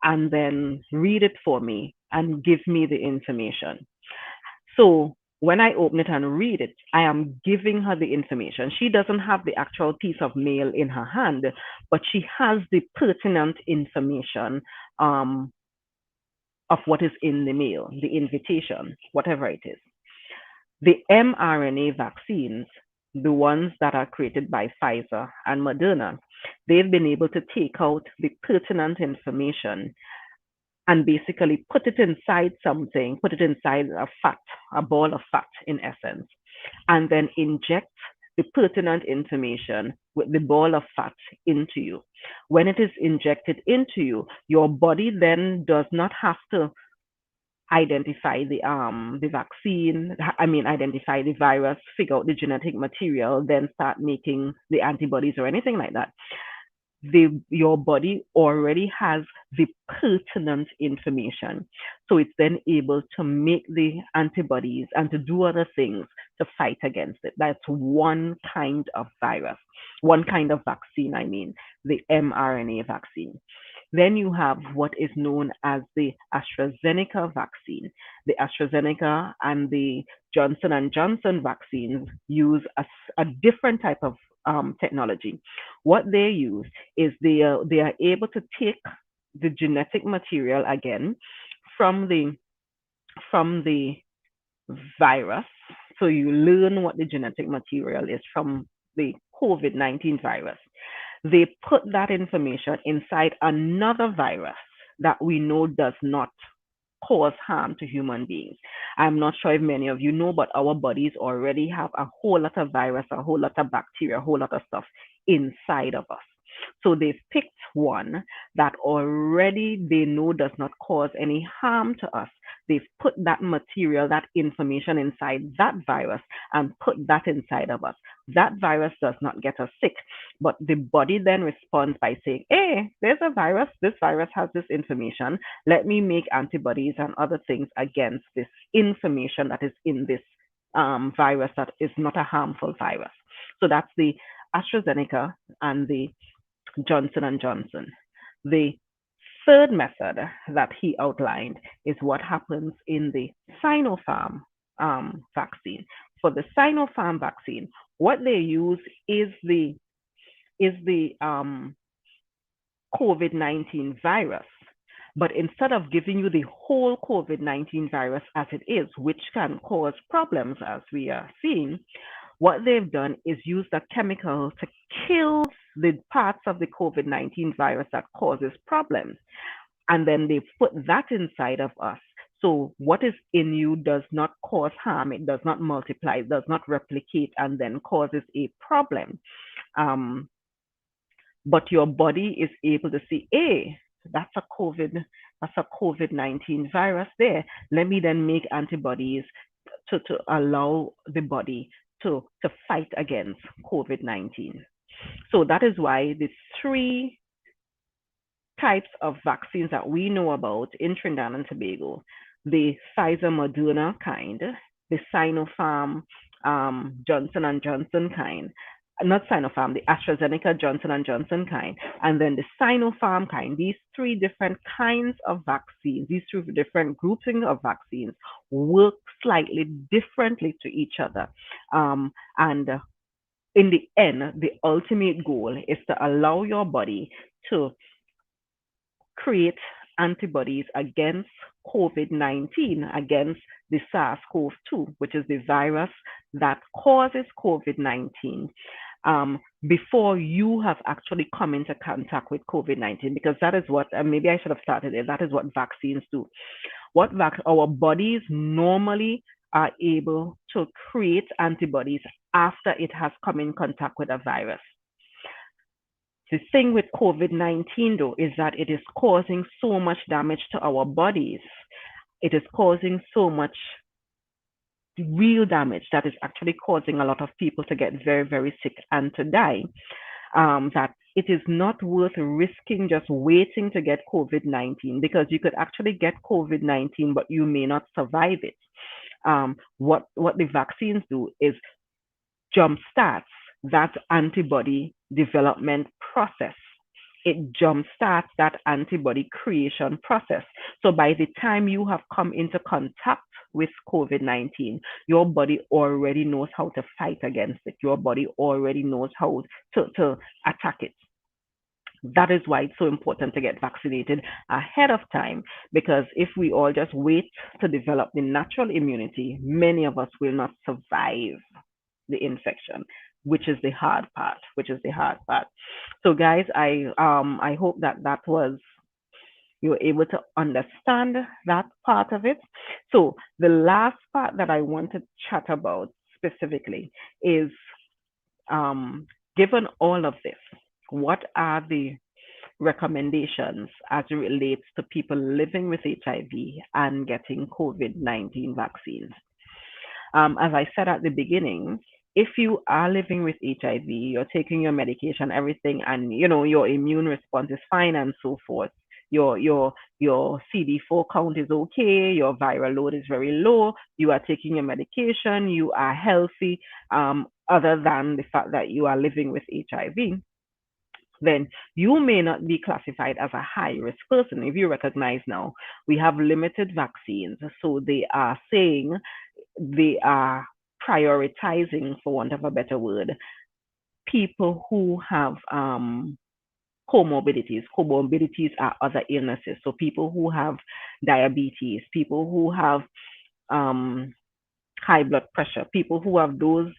and then read it for me and give me the information. So when I open it and read it, I am giving her the information. She doesn't have the actual piece of mail in her hand, but she has the pertinent information um, of what is in the mail, the invitation, whatever it is. The mRNA vaccines, the ones that are created by Pfizer and Moderna, They've been able to take out the pertinent information and basically put it inside something, put it inside a fat, a ball of fat in essence, and then inject the pertinent information with the ball of fat into you. When it is injected into you, your body then does not have to identify the vaccine, I mean identify the virus, figure out the genetic material, then start making the antibodies or anything like that. Your body already has the pertinent information. So it's then able to make the antibodies and to do other things to fight against it. That's one kind of virus, one kind of vaccine, I mean, the mRNA vaccine. Then you have what is known as the AstraZeneca vaccine. The AstraZeneca and the Johnson and Johnson vaccines use a different type of technology. What they use is they are able to take the genetic material again from the from the virus. So you learn what the genetic material is from the COVID-19 virus. They put that information inside another virus that we know does not cause harm to human beings. I'm not sure if many of you know, but our bodies already have a whole lot of virus, a whole lot of bacteria, a whole lot of stuff inside of us. So they've picked one that already they know does not cause any harm to us. They've put that material, that information inside that virus and put that inside of us. That virus does not get us sick, but the body then responds by saying, hey, there's a virus. This virus has this information. Let me make antibodies and other things against this information that is in this virus that is not a harmful virus. So that's the AstraZeneca and the Johnson and Johnson. The third method that he outlined is what happens in the Sinopharm vaccine. For the Sinopharm vaccine, what they use is the COVID-19 virus. But instead of giving you the whole COVID-19 virus as it is, which can cause problems as we are seeing, what they've done is use a chemical to kill the parts of the COVID-19 virus that causes problems. And then they put that inside of us. So what is in you does not cause harm. It does not multiply. It does not replicate and then causes a problem. Um, but your body is able to see, hey, that's a COVID-19 virus there. Let me then make antibodies to allow the body to fight against COVID-19. So that is why the three types of vaccines that we know about in Trinidad and Tobago, the Pfizer Moderna kind, the Sinopharm Johnson and Johnson kind, not Sinopharm, the AstraZeneca Johnson and Johnson kind, and then the Sinopharm kind. These three different kinds of vaccines, these three different groupings of vaccines work slightly differently to each other. And in the end, the ultimate goal is to allow your body to create antibodies against COVID-19, against the SARS-CoV-2, which is the virus that causes COVID-19, before you have actually come into contact with COVID-19, because that is what, maybe I should have started it, that is what vaccines do. Our bodies normally are able to create antibodies after it has come in contact with a virus. The thing with COVID-19, though, is that it is causing so much damage to our bodies. It is causing so much real damage that is actually causing a lot of people to get very, very sick and to die. That it is not worth risking just waiting to get COVID-19, because you could actually get COVID-19, but you may not survive it. What the vaccines do is jumpstarts that antibody development process. It jumpstarts that antibody creation process. So by the time you have come into contact with COVID-19, your body already knows how to fight against it. Your body already knows how to attack it. That is why it's so important to get vaccinated ahead of time, because if we all just wait to develop the natural immunity, many of us will not survive the infection. which is the hard part, which is the hard part. So guys, I hope that that was you were able to understand that part of it. So the last part that I want to chat about specifically is um, given all of this, what are the recommendations as it relates to people living with HIV and getting COVID-19 vaccines? As I said at the beginning, if you are living with HIV, you're taking your medication, everything, and your immune response is fine and so forth. Your CD4 count is okay. Your viral load is very low. You are taking your medication. You are healthy. Other than the fact that you are living with HIV, then you may not be classified as a high risk person. If you recognize now, we have limited vaccines. So they are saying they are prioritizing, for want of a better word, people who have comorbidities. Comorbidities are other illnesses. So people who have diabetes, people who have um, high blood pressure, people who have those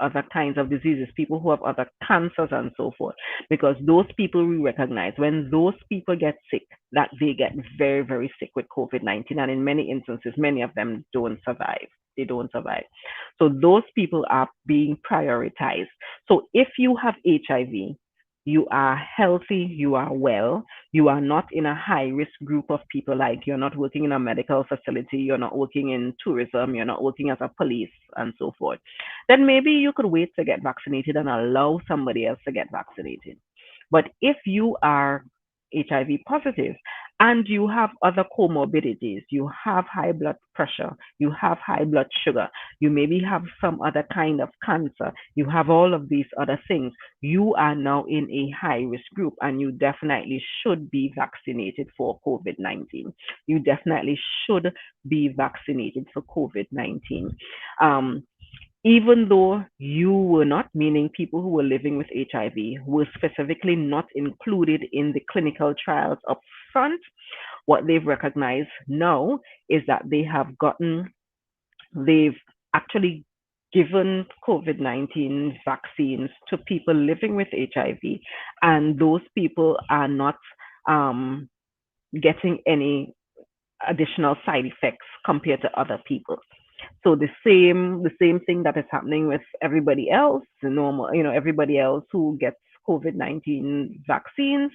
other kinds of diseases, people who have other cancers and so forth. Because those people we recognize when those people get sick, that they get very, very sick with COVID-19. And in many instances, many of them don't survive. They don't survive. So those people are being prioritized. So if you have HIV, you are healthy, you are well, you are not in a high risk group of people, like you're not working in a medical facility, you're not working in tourism, you're not working as a police and so forth, then maybe you could wait to get vaccinated and allow somebody else to get vaccinated. But if you are HIV positive and you have other comorbidities, you have high blood pressure, you have high blood sugar, you maybe have some other kind of cancer, you have all of these other things, you are now in a high risk group and you definitely should be vaccinated for COVID 19. You definitely should be vaccinated for COVID 19. Um, Even though you were not, meaning people who were living with HIV were specifically not included in the clinical trials up front, what they've recognized now is that they've actually given COVID 19 vaccines to people living with HIV, and those people are not um, getting any additional side effects compared to other people. So the same thing that is happening with everybody else, the normal, everybody else who gets COVID-19 vaccines,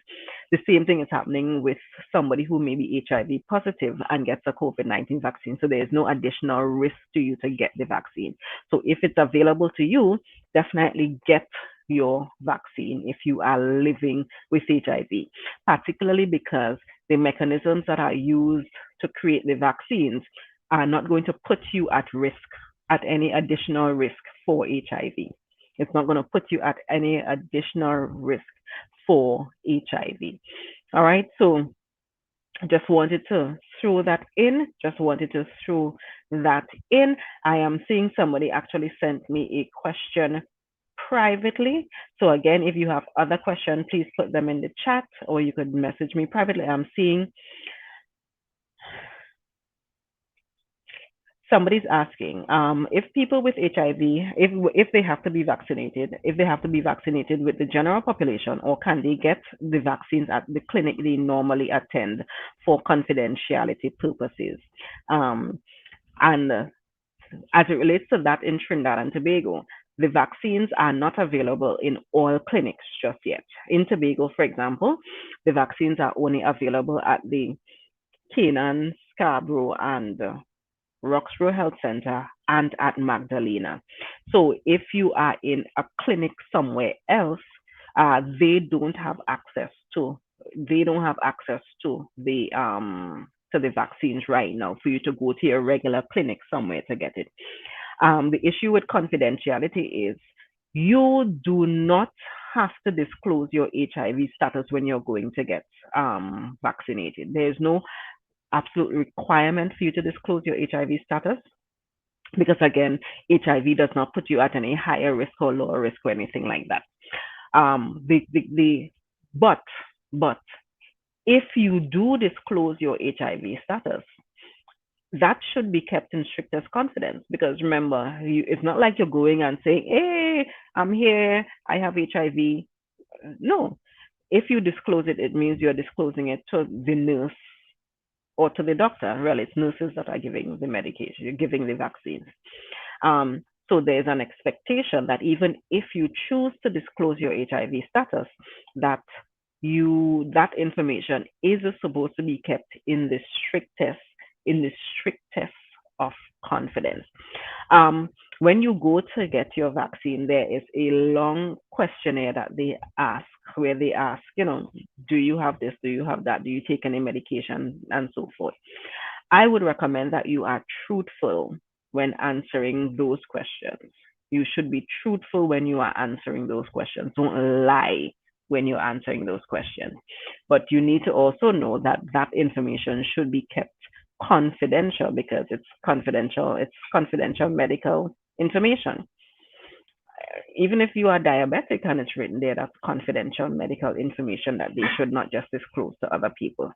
the same thing is happening with somebody who may be HIV positive and gets a COVID-19 vaccine. So there is no additional risk to you to get the vaccine. So if it's available to you, definitely get your vaccine if you are living with HIV, particularly because the mechanisms that are used to create the vaccines are not going to put you at risk, at any additional risk for HIV. It's not going to put you at any additional risk for HIV. All right. So just wanted to throw that in. Just wanted to throw that in. I am seeing somebody actually sent me a question privately. So again, if you have other questions, please put them in the chat or you could message me privately. I'm seeing somebody's asking if people with HIV, if they have to be vaccinated, if they have to be vaccinated with the general population, or can they get the vaccines at the clinic they normally attend for confidentiality purposes? Um, and as it relates to that, in Trinidad and Tobago, the vaccines are not available in all clinics just yet. In Tobago, for example, the vaccines are only available at the Canaan, Scarborough, and Roxborough Health Center, and at Magdalena. So if you are in a clinic somewhere else, they don't have access to the vaccines right now for you to go to your regular clinic somewhere to get it. The issue with confidentiality is you do not have to disclose your HIV status when you're going to get vaccinated. There's no absolute requirement for you to disclose your HIV status because again, HIV does not put you at any higher risk or lower risk or anything like that. The but but if you do disclose your HIV status, that should be kept in strictest confidence because remember, it's not like you're going and saying, "Hey, I'm here, I have HIV." No, if you disclose it, it means you're disclosing it to the nurse or to the doctor. Really, it's nurses that are giving the medication, you're giving the vaccines. So there's an expectation that even if you choose to disclose your HIV status, that that information is supposed to be kept in the strictest of confidence. Um, when you go to get your vaccine, there is a long questionnaire that they ask, where they ask, do you have this? Do you have that? Do you take any medication? And so forth. I would recommend that you are truthful when answering those questions. You should be truthful when you are answering those questions. Don't lie when you're answering those questions. But you need to also know that that information should be kept confidential because it's confidential. It's confidential medical information. Even if you are diabetic and it's written there, that's confidential medical information that they should not just disclose to other people.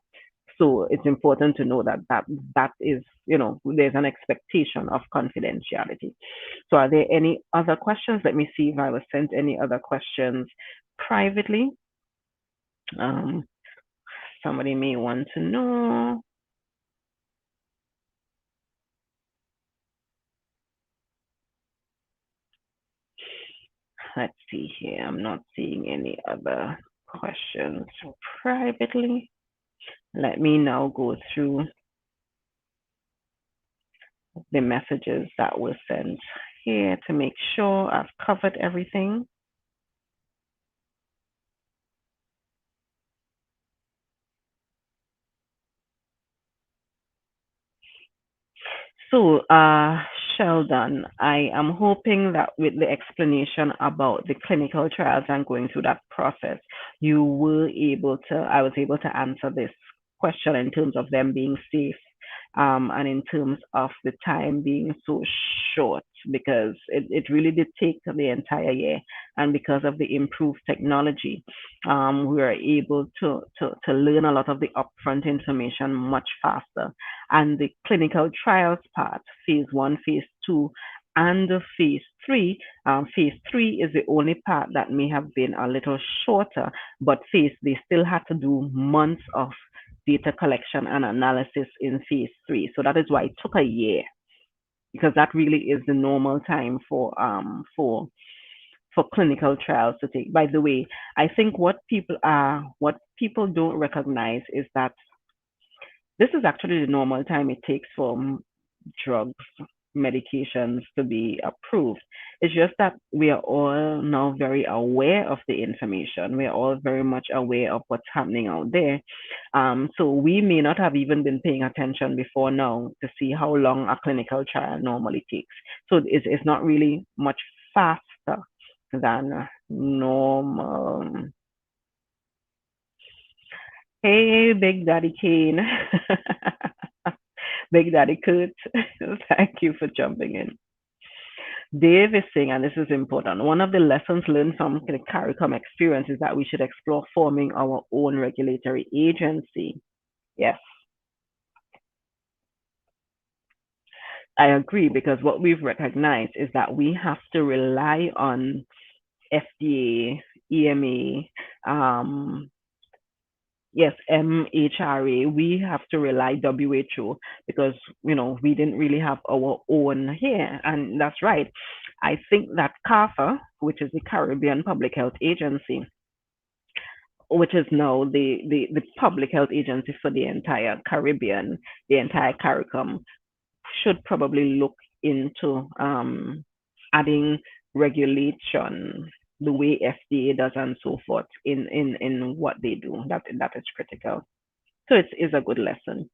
So it's important to know that is, there's an expectation of confidentiality. So are there any other questions? Let me see if I was sent any other questions privately. Um, somebody may want to know. Let's see here. I'm not seeing any other questions privately. Let me now go through the messages that were sent here to make sure I've covered everything. So, Sheldon, I am hoping that with the explanation about the clinical trials and going through that process, I was able to answer this question in terms of them being safe, and in terms of the time being so short, because it really did take the entire year. And because of the improved technology, we were able to learn a lot of the upfront information much faster. And the clinical trials part, phase one, phase two, and phase three. Phase three is the only part that may have been a little shorter, but they still had to do months of data collection and analysis in phase three. So that is why it took a year, because that really is the normal time for clinical trials to take. By the way, I think what people don't recognize is that this is actually the normal time it takes for drugs, medications to be approved. It's just that we are all now very aware of the information. We are all very much aware of what's happening out there. So we may not have even been paying attention before now to see how long a clinical trial normally takes. So it's not really much faster than normal. Hey, Big Daddy Kane. Big Daddy Kurt. Thank you for jumping in. Dave is saying, and this is important, one of the lessons learned from the CARICOM experience is that we should explore forming our own regulatory agency. Yes, I agree, because what we've recognized is that we have to rely on FDA, EMA, yes, MHRA. We have to rely WHO because we didn't really have our own here, and that's right. I think that CARPHA, which is the Caribbean Public Health Agency, which is now the public health agency for the entire Caribbean, the entire CARICOM, should probably look into adding regulation the way FDA does and so forth in what they do. That is critical. So it is a good lesson.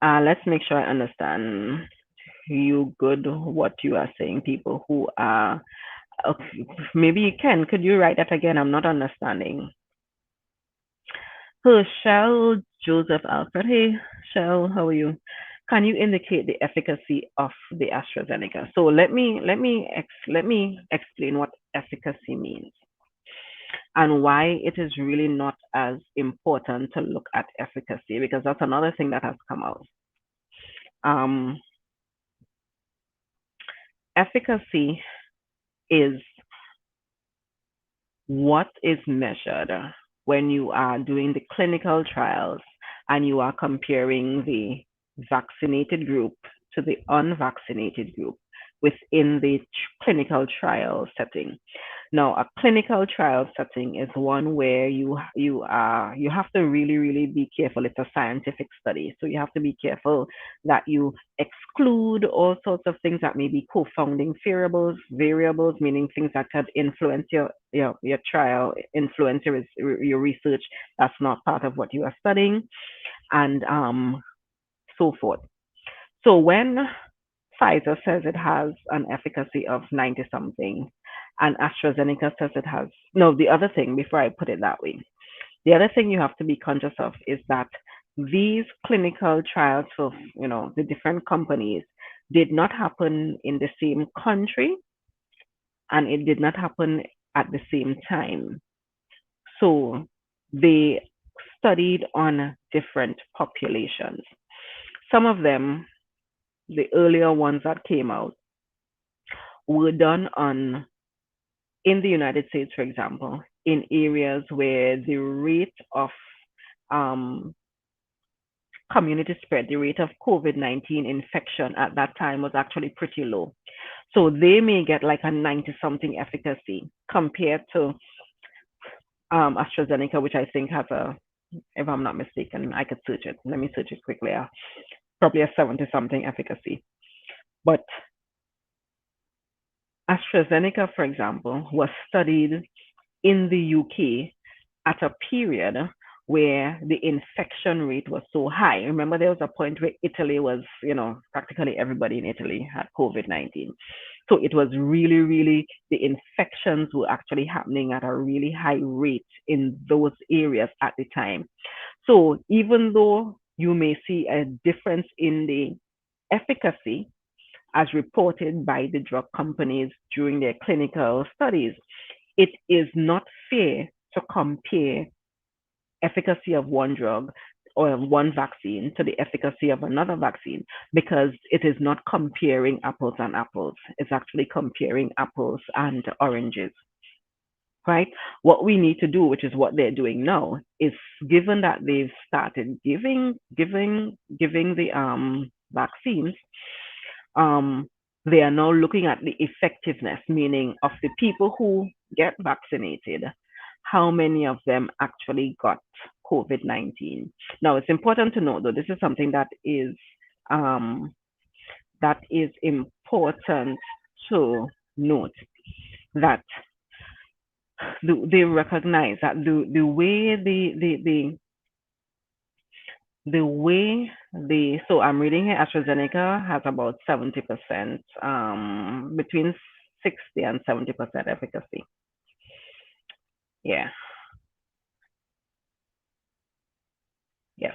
Let's make sure I understand you good what you are saying. People who are okay, maybe you can. Could you write that again? I'm not understanding. So Shell Joseph Alfred. Hey Shell, how are you? Can you indicate the efficacy of the AstraZeneca? So let me explain what efficacy means and why it is really not as important to look at efficacy, because that's another thing that has come out. Um, Efficacy is what is measured when you are doing the clinical trials and you are comparing the vaccinated group to the unvaccinated group within the clinical trial setting. Now, a clinical trial setting is one where you have to really be careful. It's a scientific study, so you have to be careful that you exclude all sorts of things that may be confounding variables, meaning things that could influence your trial, influence your research. That's not part of what you are studying, and so forth. So when Pfizer says it has an efficacy of 90 something, and AstraZeneca says it has. No, the other thing, before I put it that way, the other thing you have to be conscious of is that these clinical trials for, the different companies did not happen in the same country, and it did not happen at the same time. So they studied on different populations. Some of them, the earlier ones that came out, were done on in the United States, for example, in areas where the rate of um, community spread, the rate of COVID-19 infection at that time was actually pretty low. So they may get like a 90 something efficacy compared to AstraZeneca, which I think has a, if I'm not mistaken, I could search it. Let me search it quickly. Probably a 70 something efficacy. But AstraZeneca, for example, was studied in the UK at a period where the infection rate was so high. Remember, there was a point where Italy was, practically everybody in Italy had COVID-19. So it was really, the infections were actually happening at a really high rate in those areas at the time. So even though you may see a difference in the efficacy as reported by the drug companies during their clinical studies, it is not fair to compare efficacy of one drug or one vaccine to the efficacy of another vaccine, because it is not comparing apples and apples. It's actually comparing apples and oranges, right? What we need to do, which is what they're doing now, is, given that they've started giving the vaccines, um, they are now looking at the effectiveness, meaning of the people who get vaccinated, how many of them actually got COVID-19. Now, it's important to note, though, this is something um, that is important to note, that they recognize that the way the so I'm reading here, AstraZeneca has about 70%, between 60 and 70% efficacy. Yeah. Yes.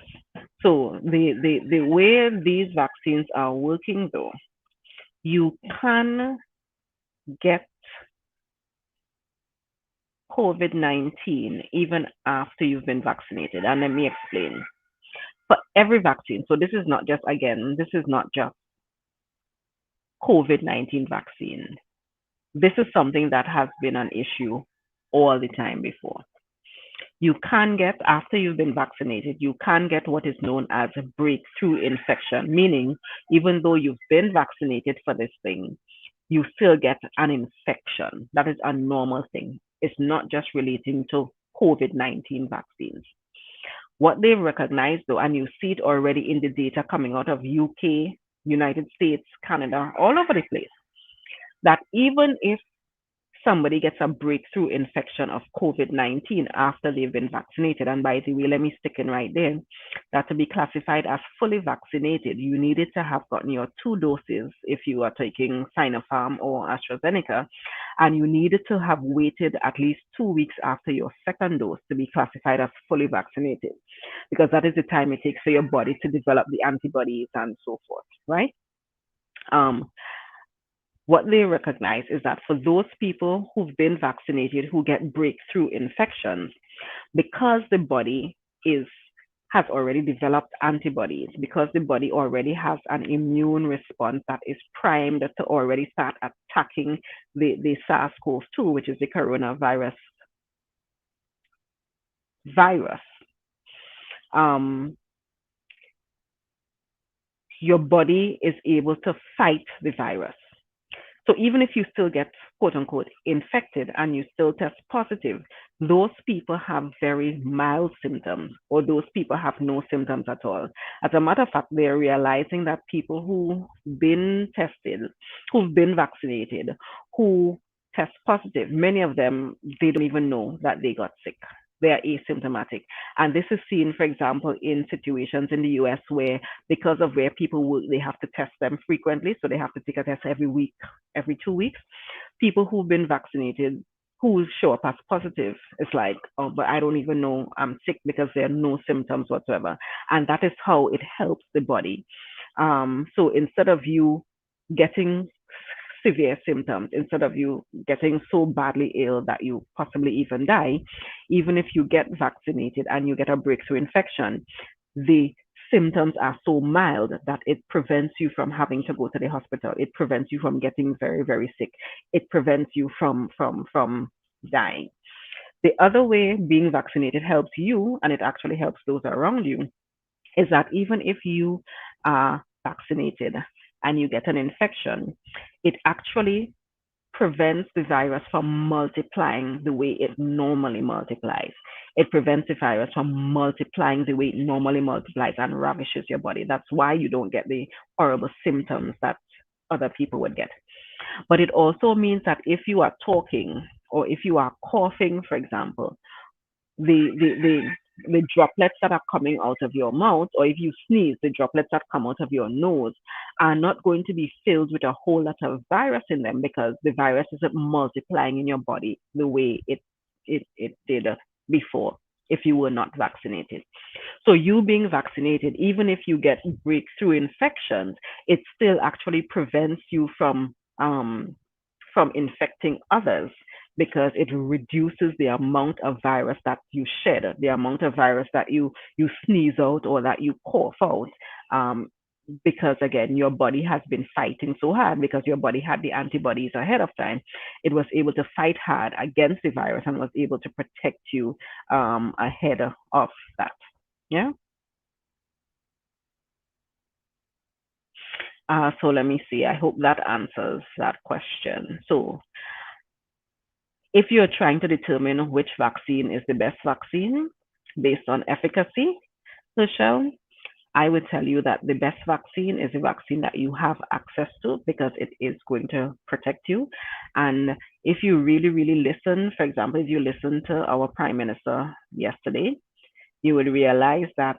So the way these vaccines are working, though, you can get COVID-19 even after you've been vaccinated. And let me explain. For every vaccine, so this is not just COVID-19 vaccine. This is something that has been an issue all the time before. You can get, after you've been vaccinated, you can get what is known as a breakthrough infection, meaning even though you've been vaccinated for this thing, you still get an infection. That is a normal thing. It's not just relating to COVID-19 vaccines. What they've recognized, though, and you see it already in the data coming out of UK, United States, Canada, all over the place, that even if somebody gets a breakthrough infection of COVID-19 after they've been vaccinated, and by the way, let me stick in right there, that to be classified as fully vaccinated, you needed to have gotten your 2 doses if you are taking Sinopharm or AstraZeneca, and you needed to have waited at least 2 weeks after your second dose to be classified as fully vaccinated, because that is the time it takes for your body to develop the antibodies and so forth, right? Um, what they recognize is that for those people who've been vaccinated who get breakthrough infections, because the body is has already developed antibodies, because the body already has an immune response that is primed to already start attacking the SARS-CoV-2, which is the coronavirus virus. Um, your body is able to fight the virus. So even if you still get quote unquote infected and you still test positive, those people have very mild symptoms, or those people have no symptoms at all. As a matter of fact, they're realizing that people who've been tested, who've been vaccinated, who test positive, many of them, they don't even know that they got sick. They are asymptomatic. And this is seen, for example, in situations in the US where, because of where people work, they have to test them frequently. So they have to take a test every week, every 2 weeks. People who've been vaccinated who show up as positive, it's like, oh, but I don't even know I'm sick because there are no symptoms whatsoever. And that is how it helps the body. So instead of you getting severe symptoms, instead of you getting so badly ill that you possibly even die, even if you get vaccinated and you get a breakthrough infection, the symptoms are so mild that it prevents you from having to go to the hospital. It prevents you from getting very, very sick. It prevents you from dying. The other way being vaccinated helps you, and it actually helps those around you, is that even if you are vaccinated and you get an infection, it actually prevents the virus from multiplying the way it normally multiplies. It prevents the virus from multiplying the way it normally multiplies and ravishes your body. That's why you don't get the horrible symptoms that other people would get. But it also means that if you are talking or if you are coughing, for example, the the the the droplets that are coming out of your mouth, or if you sneeze, the droplets that come out of your nose are not going to be filled with a whole lot of virus in them, because the virus isn't multiplying in your body the way it did before if you were not vaccinated. So you being vaccinated, even if you get breakthrough infections, it still actually prevents you from infecting others, because it reduces the amount of virus that you shed, the amount of virus that you sneeze out or that you cough out. Um, because again, your body has been fighting so hard because your body had the antibodies ahead of time. It was able to fight hard against the virus and was able to protect you ahead of that. Yeah. So let me see. I hope that answers that question. So if you're trying to determine which vaccine is the best vaccine based on efficacy, Michelle, I would tell you that the best vaccine is a vaccine that you have access to, because it is going to protect you. And if you really, really listen, for example, if you listen to our Prime Minister yesterday, you would realize that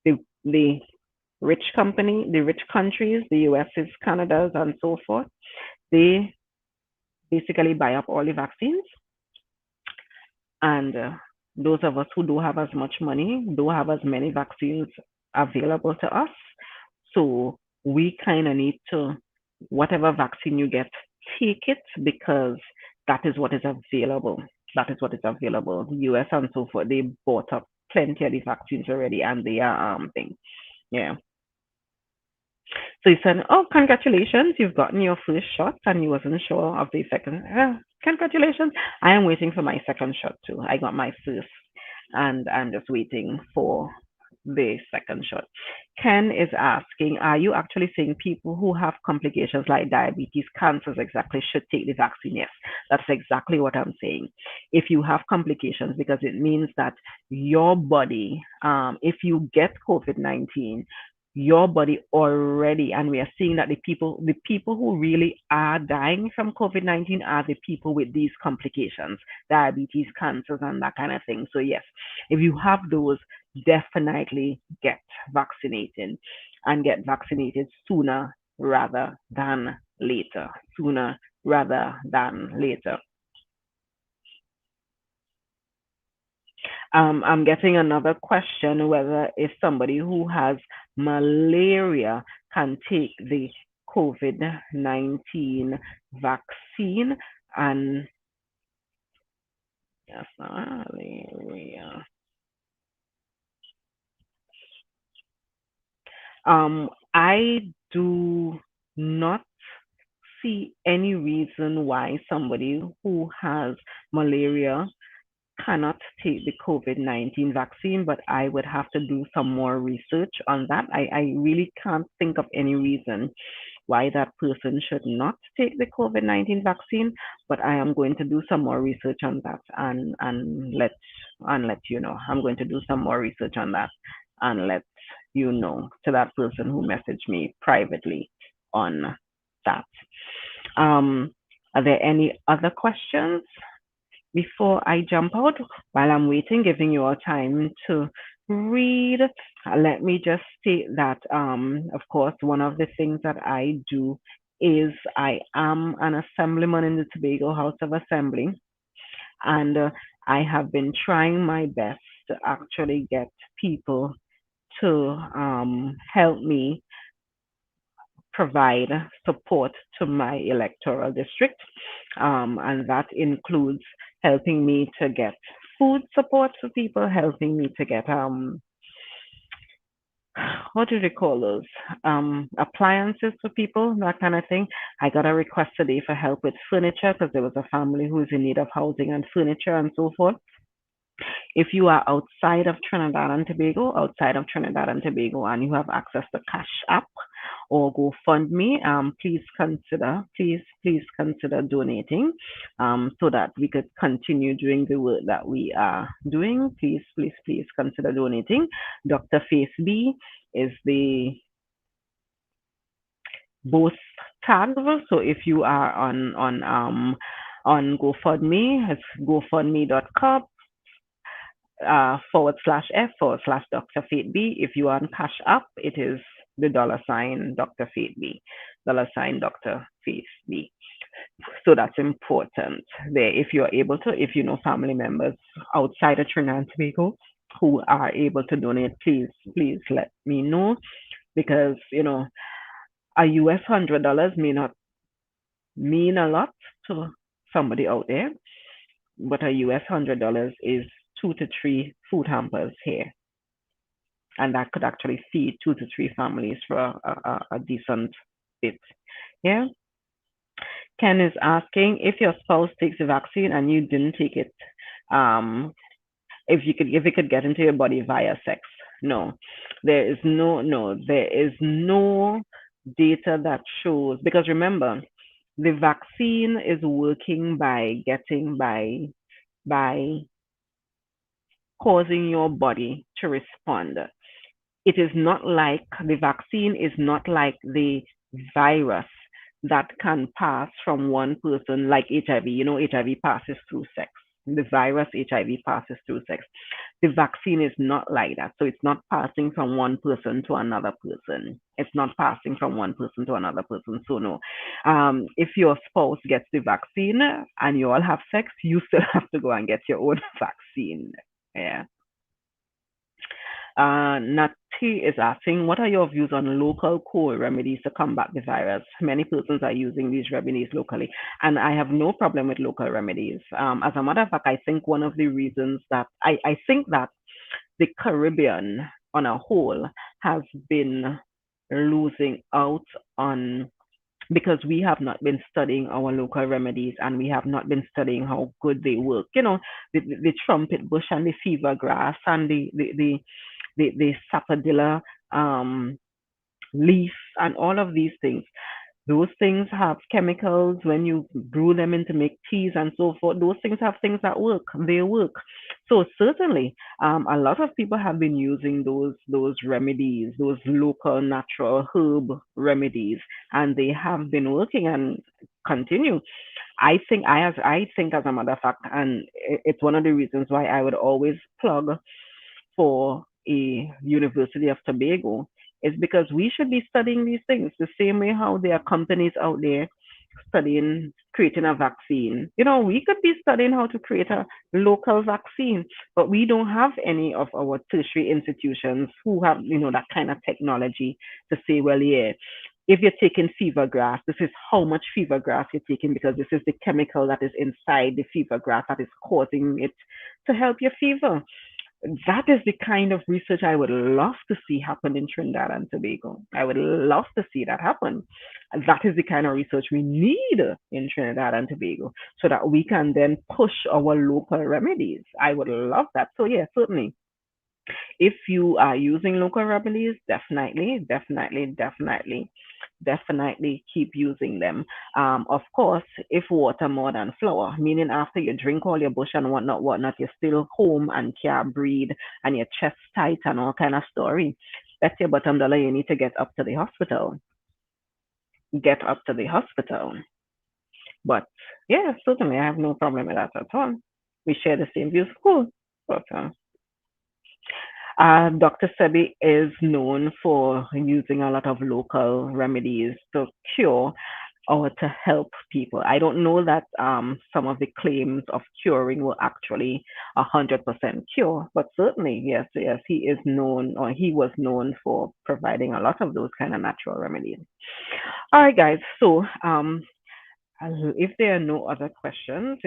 the the rich countries, the US's, Canada's, and so forth, they basically buy up all the vaccines. And those of us who don't have as much money don't have as many vaccines available to us. So we kind of need to, whatever vaccine you get, take it, because that is what is available. That is what is available. The US and so forth, they bought up plenty of the vaccines already, and they are thing. Yeah. So he said, "Oh, congratulations, you've gotten your first shot and you wasn't sure of the second. Congratulations. I am waiting for my second shot too. I got my first and I'm just waiting for the second shot." Ken is asking, are you actually saying people who have complications like diabetes, cancers exactly should take the vaccine? Yes, that's exactly what I'm saying. If you have complications, because it means that your body, if you get COVID-19, your body already, and we are seeing that the people who really are dying from COVID-19 are the people with these complications, diabetes, cancers, and that kind of thing. So yes, if you have those, definitely get vaccinated, and get vaccinated sooner rather than later. Sooner rather than later. I'm getting another question whether if somebody who has malaria can take the COVID-19 vaccine. And yes, malaria. I do not see any reason why somebody who has malaria cannot take the COVID-19 vaccine, but I would have to do some more research on that. I really can't think of any reason why that person should not take the COVID-19 vaccine, but I am going to do some more research on that and let you know. I'm going to do some more research on that and let you know to that person who messaged me privately on that. Um, are there any other questions before I jump out? While I'm waiting, giving you all time to read, let me just state that, of course, one of the things that I do is I am an assemblyman in the Tobago House of Assembly, and I have been trying my best to actually get people to help me provide support to my electoral district. And that includes helping me to get food support for people, helping me to get what do they call those? Appliances for people, that kind of thing. I got a request today for help with furniture because there was a family who is in need of housing and furniture and so forth. If you are outside of Trinidad and Tobago, and you have access to Cash App or GoFundMe, please consider donating, so that we could continue doing the work that we are doing. Please consider donating. Dr. Face B is the both tags. So if you are on GoFundMe, it's gofundme.com /F Dr. Fate B. If you are on Cash App, it is the $ Dr. Fate B, Dr. Fate B. So that's important there. If you're able to, if you know family members outside of Trinidad and Tobago who are able to donate, please let me know, because a US $100 may not mean a lot to somebody out there, but a US $100 is 2 to 3 food hampers here, and that could actually feed 2 to 3 families for a decent bit. Yeah. Ken is asking if your spouse takes the vaccine and you didn't take it, um, if it could get into your body via sex. No, there is no data that shows, because remember, the vaccine is working by causing your body to respond. It is not like the vaccine is not like the virus that can pass from one person, like HIV. HIV passes through sex. The virus HIV passes through sex. The vaccine is not like that. So it's not passing from one person to another person. It's not passing from one person to another person. So no. If your spouse gets the vaccine and you all have sex, you still have to go and get your own vaccine. Yeah. Nati is asking, what are your views on local cold remedies to combat the virus? Many persons are using these remedies locally, and I have no problem with local remedies. As a matter of fact, I think one of the reasons that I think that the Caribbean on a whole has been losing out on, because we have not been studying our local remedies, and we have not been studying how good they work. The trumpet bush and the fever grass and the sapodilla leaf and all of these things. Those things have chemicals when you brew them in to make teas and so forth. Those things have things that work. They work. So certainly, a lot of people have been using those remedies, those local natural herb remedies, and they have been working and continue. I think as a matter of fact, and it's one of the reasons why I would always plug for a University of Tobago, is because we should be studying these things the same way how there are companies out there studying creating a vaccine. We could be studying how to create a local vaccine, but we don't have any of our tertiary institutions who have, that kind of technology to say, well, yeah, if you're taking fever grass, this is how much fever grass you're taking because this is the chemical that is inside the fever grass that is causing it to help your fever. That is the kind of research I would love to see happen in Trinidad and Tobago. I would love to see that happen. That is the kind of research we need in Trinidad and Tobago so that we can then push our local remedies. I would love that. So, yeah, certainly if you are using local remedies, definitely keep using them. Of course, if water more than flour, meaning after you drink all your bush and whatnot, you're still home and can't breathe and your chest tight and all kind of story. That's your bottom dollar. You need to get up to the hospital. Get up to the hospital. But yeah, certainly I have no problem with that at all. We share the same views. Cool. But Dr. Sebi is known for using a lot of local remedies to cure or to help people. I don't know that some of the claims of curing were actually 100% cure, but certainly, yes, he is known or he was known for providing a lot of those kind of natural remedies. All right, guys. So if there are no other questions,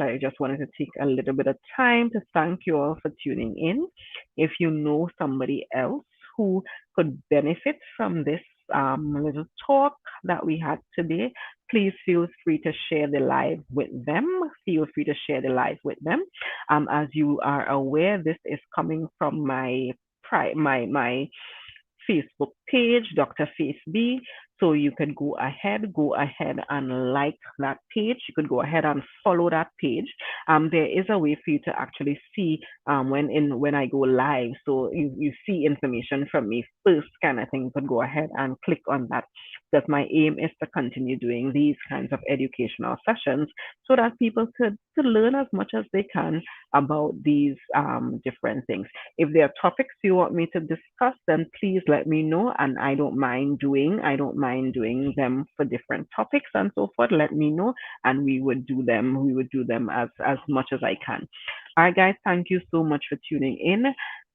I just wanted to take a little bit of time to thank you all for tuning in. If you know somebody else who could benefit from this little talk that we had today, please feel free to share the live with them. Feel free to share the live with them. As you are aware, this is coming from my Facebook page, Dr. Face B. So you can go ahead and like that page. You could go ahead and follow that page. There is a way for you to actually see when I go live. So you see information from me first kind of thing. You could go ahead and click on that because my aim is to continue doing these kinds of educational sessions so that people could learn as much as they can about these different things. If there are topics you want me to discuss, then please let me know, and I don't mind doing them for different topics and so forth. Let me know, and we would do them. We would do them as much as I can. All right, guys. Thank you so much for tuning in.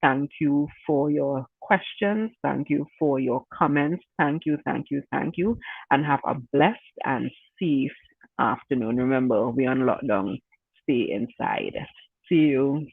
Thank you for your questions. Thank you for your comments. Thank you, and have a blessed and safe afternoon. Remember, we're on lockdown. Stay inside. See you.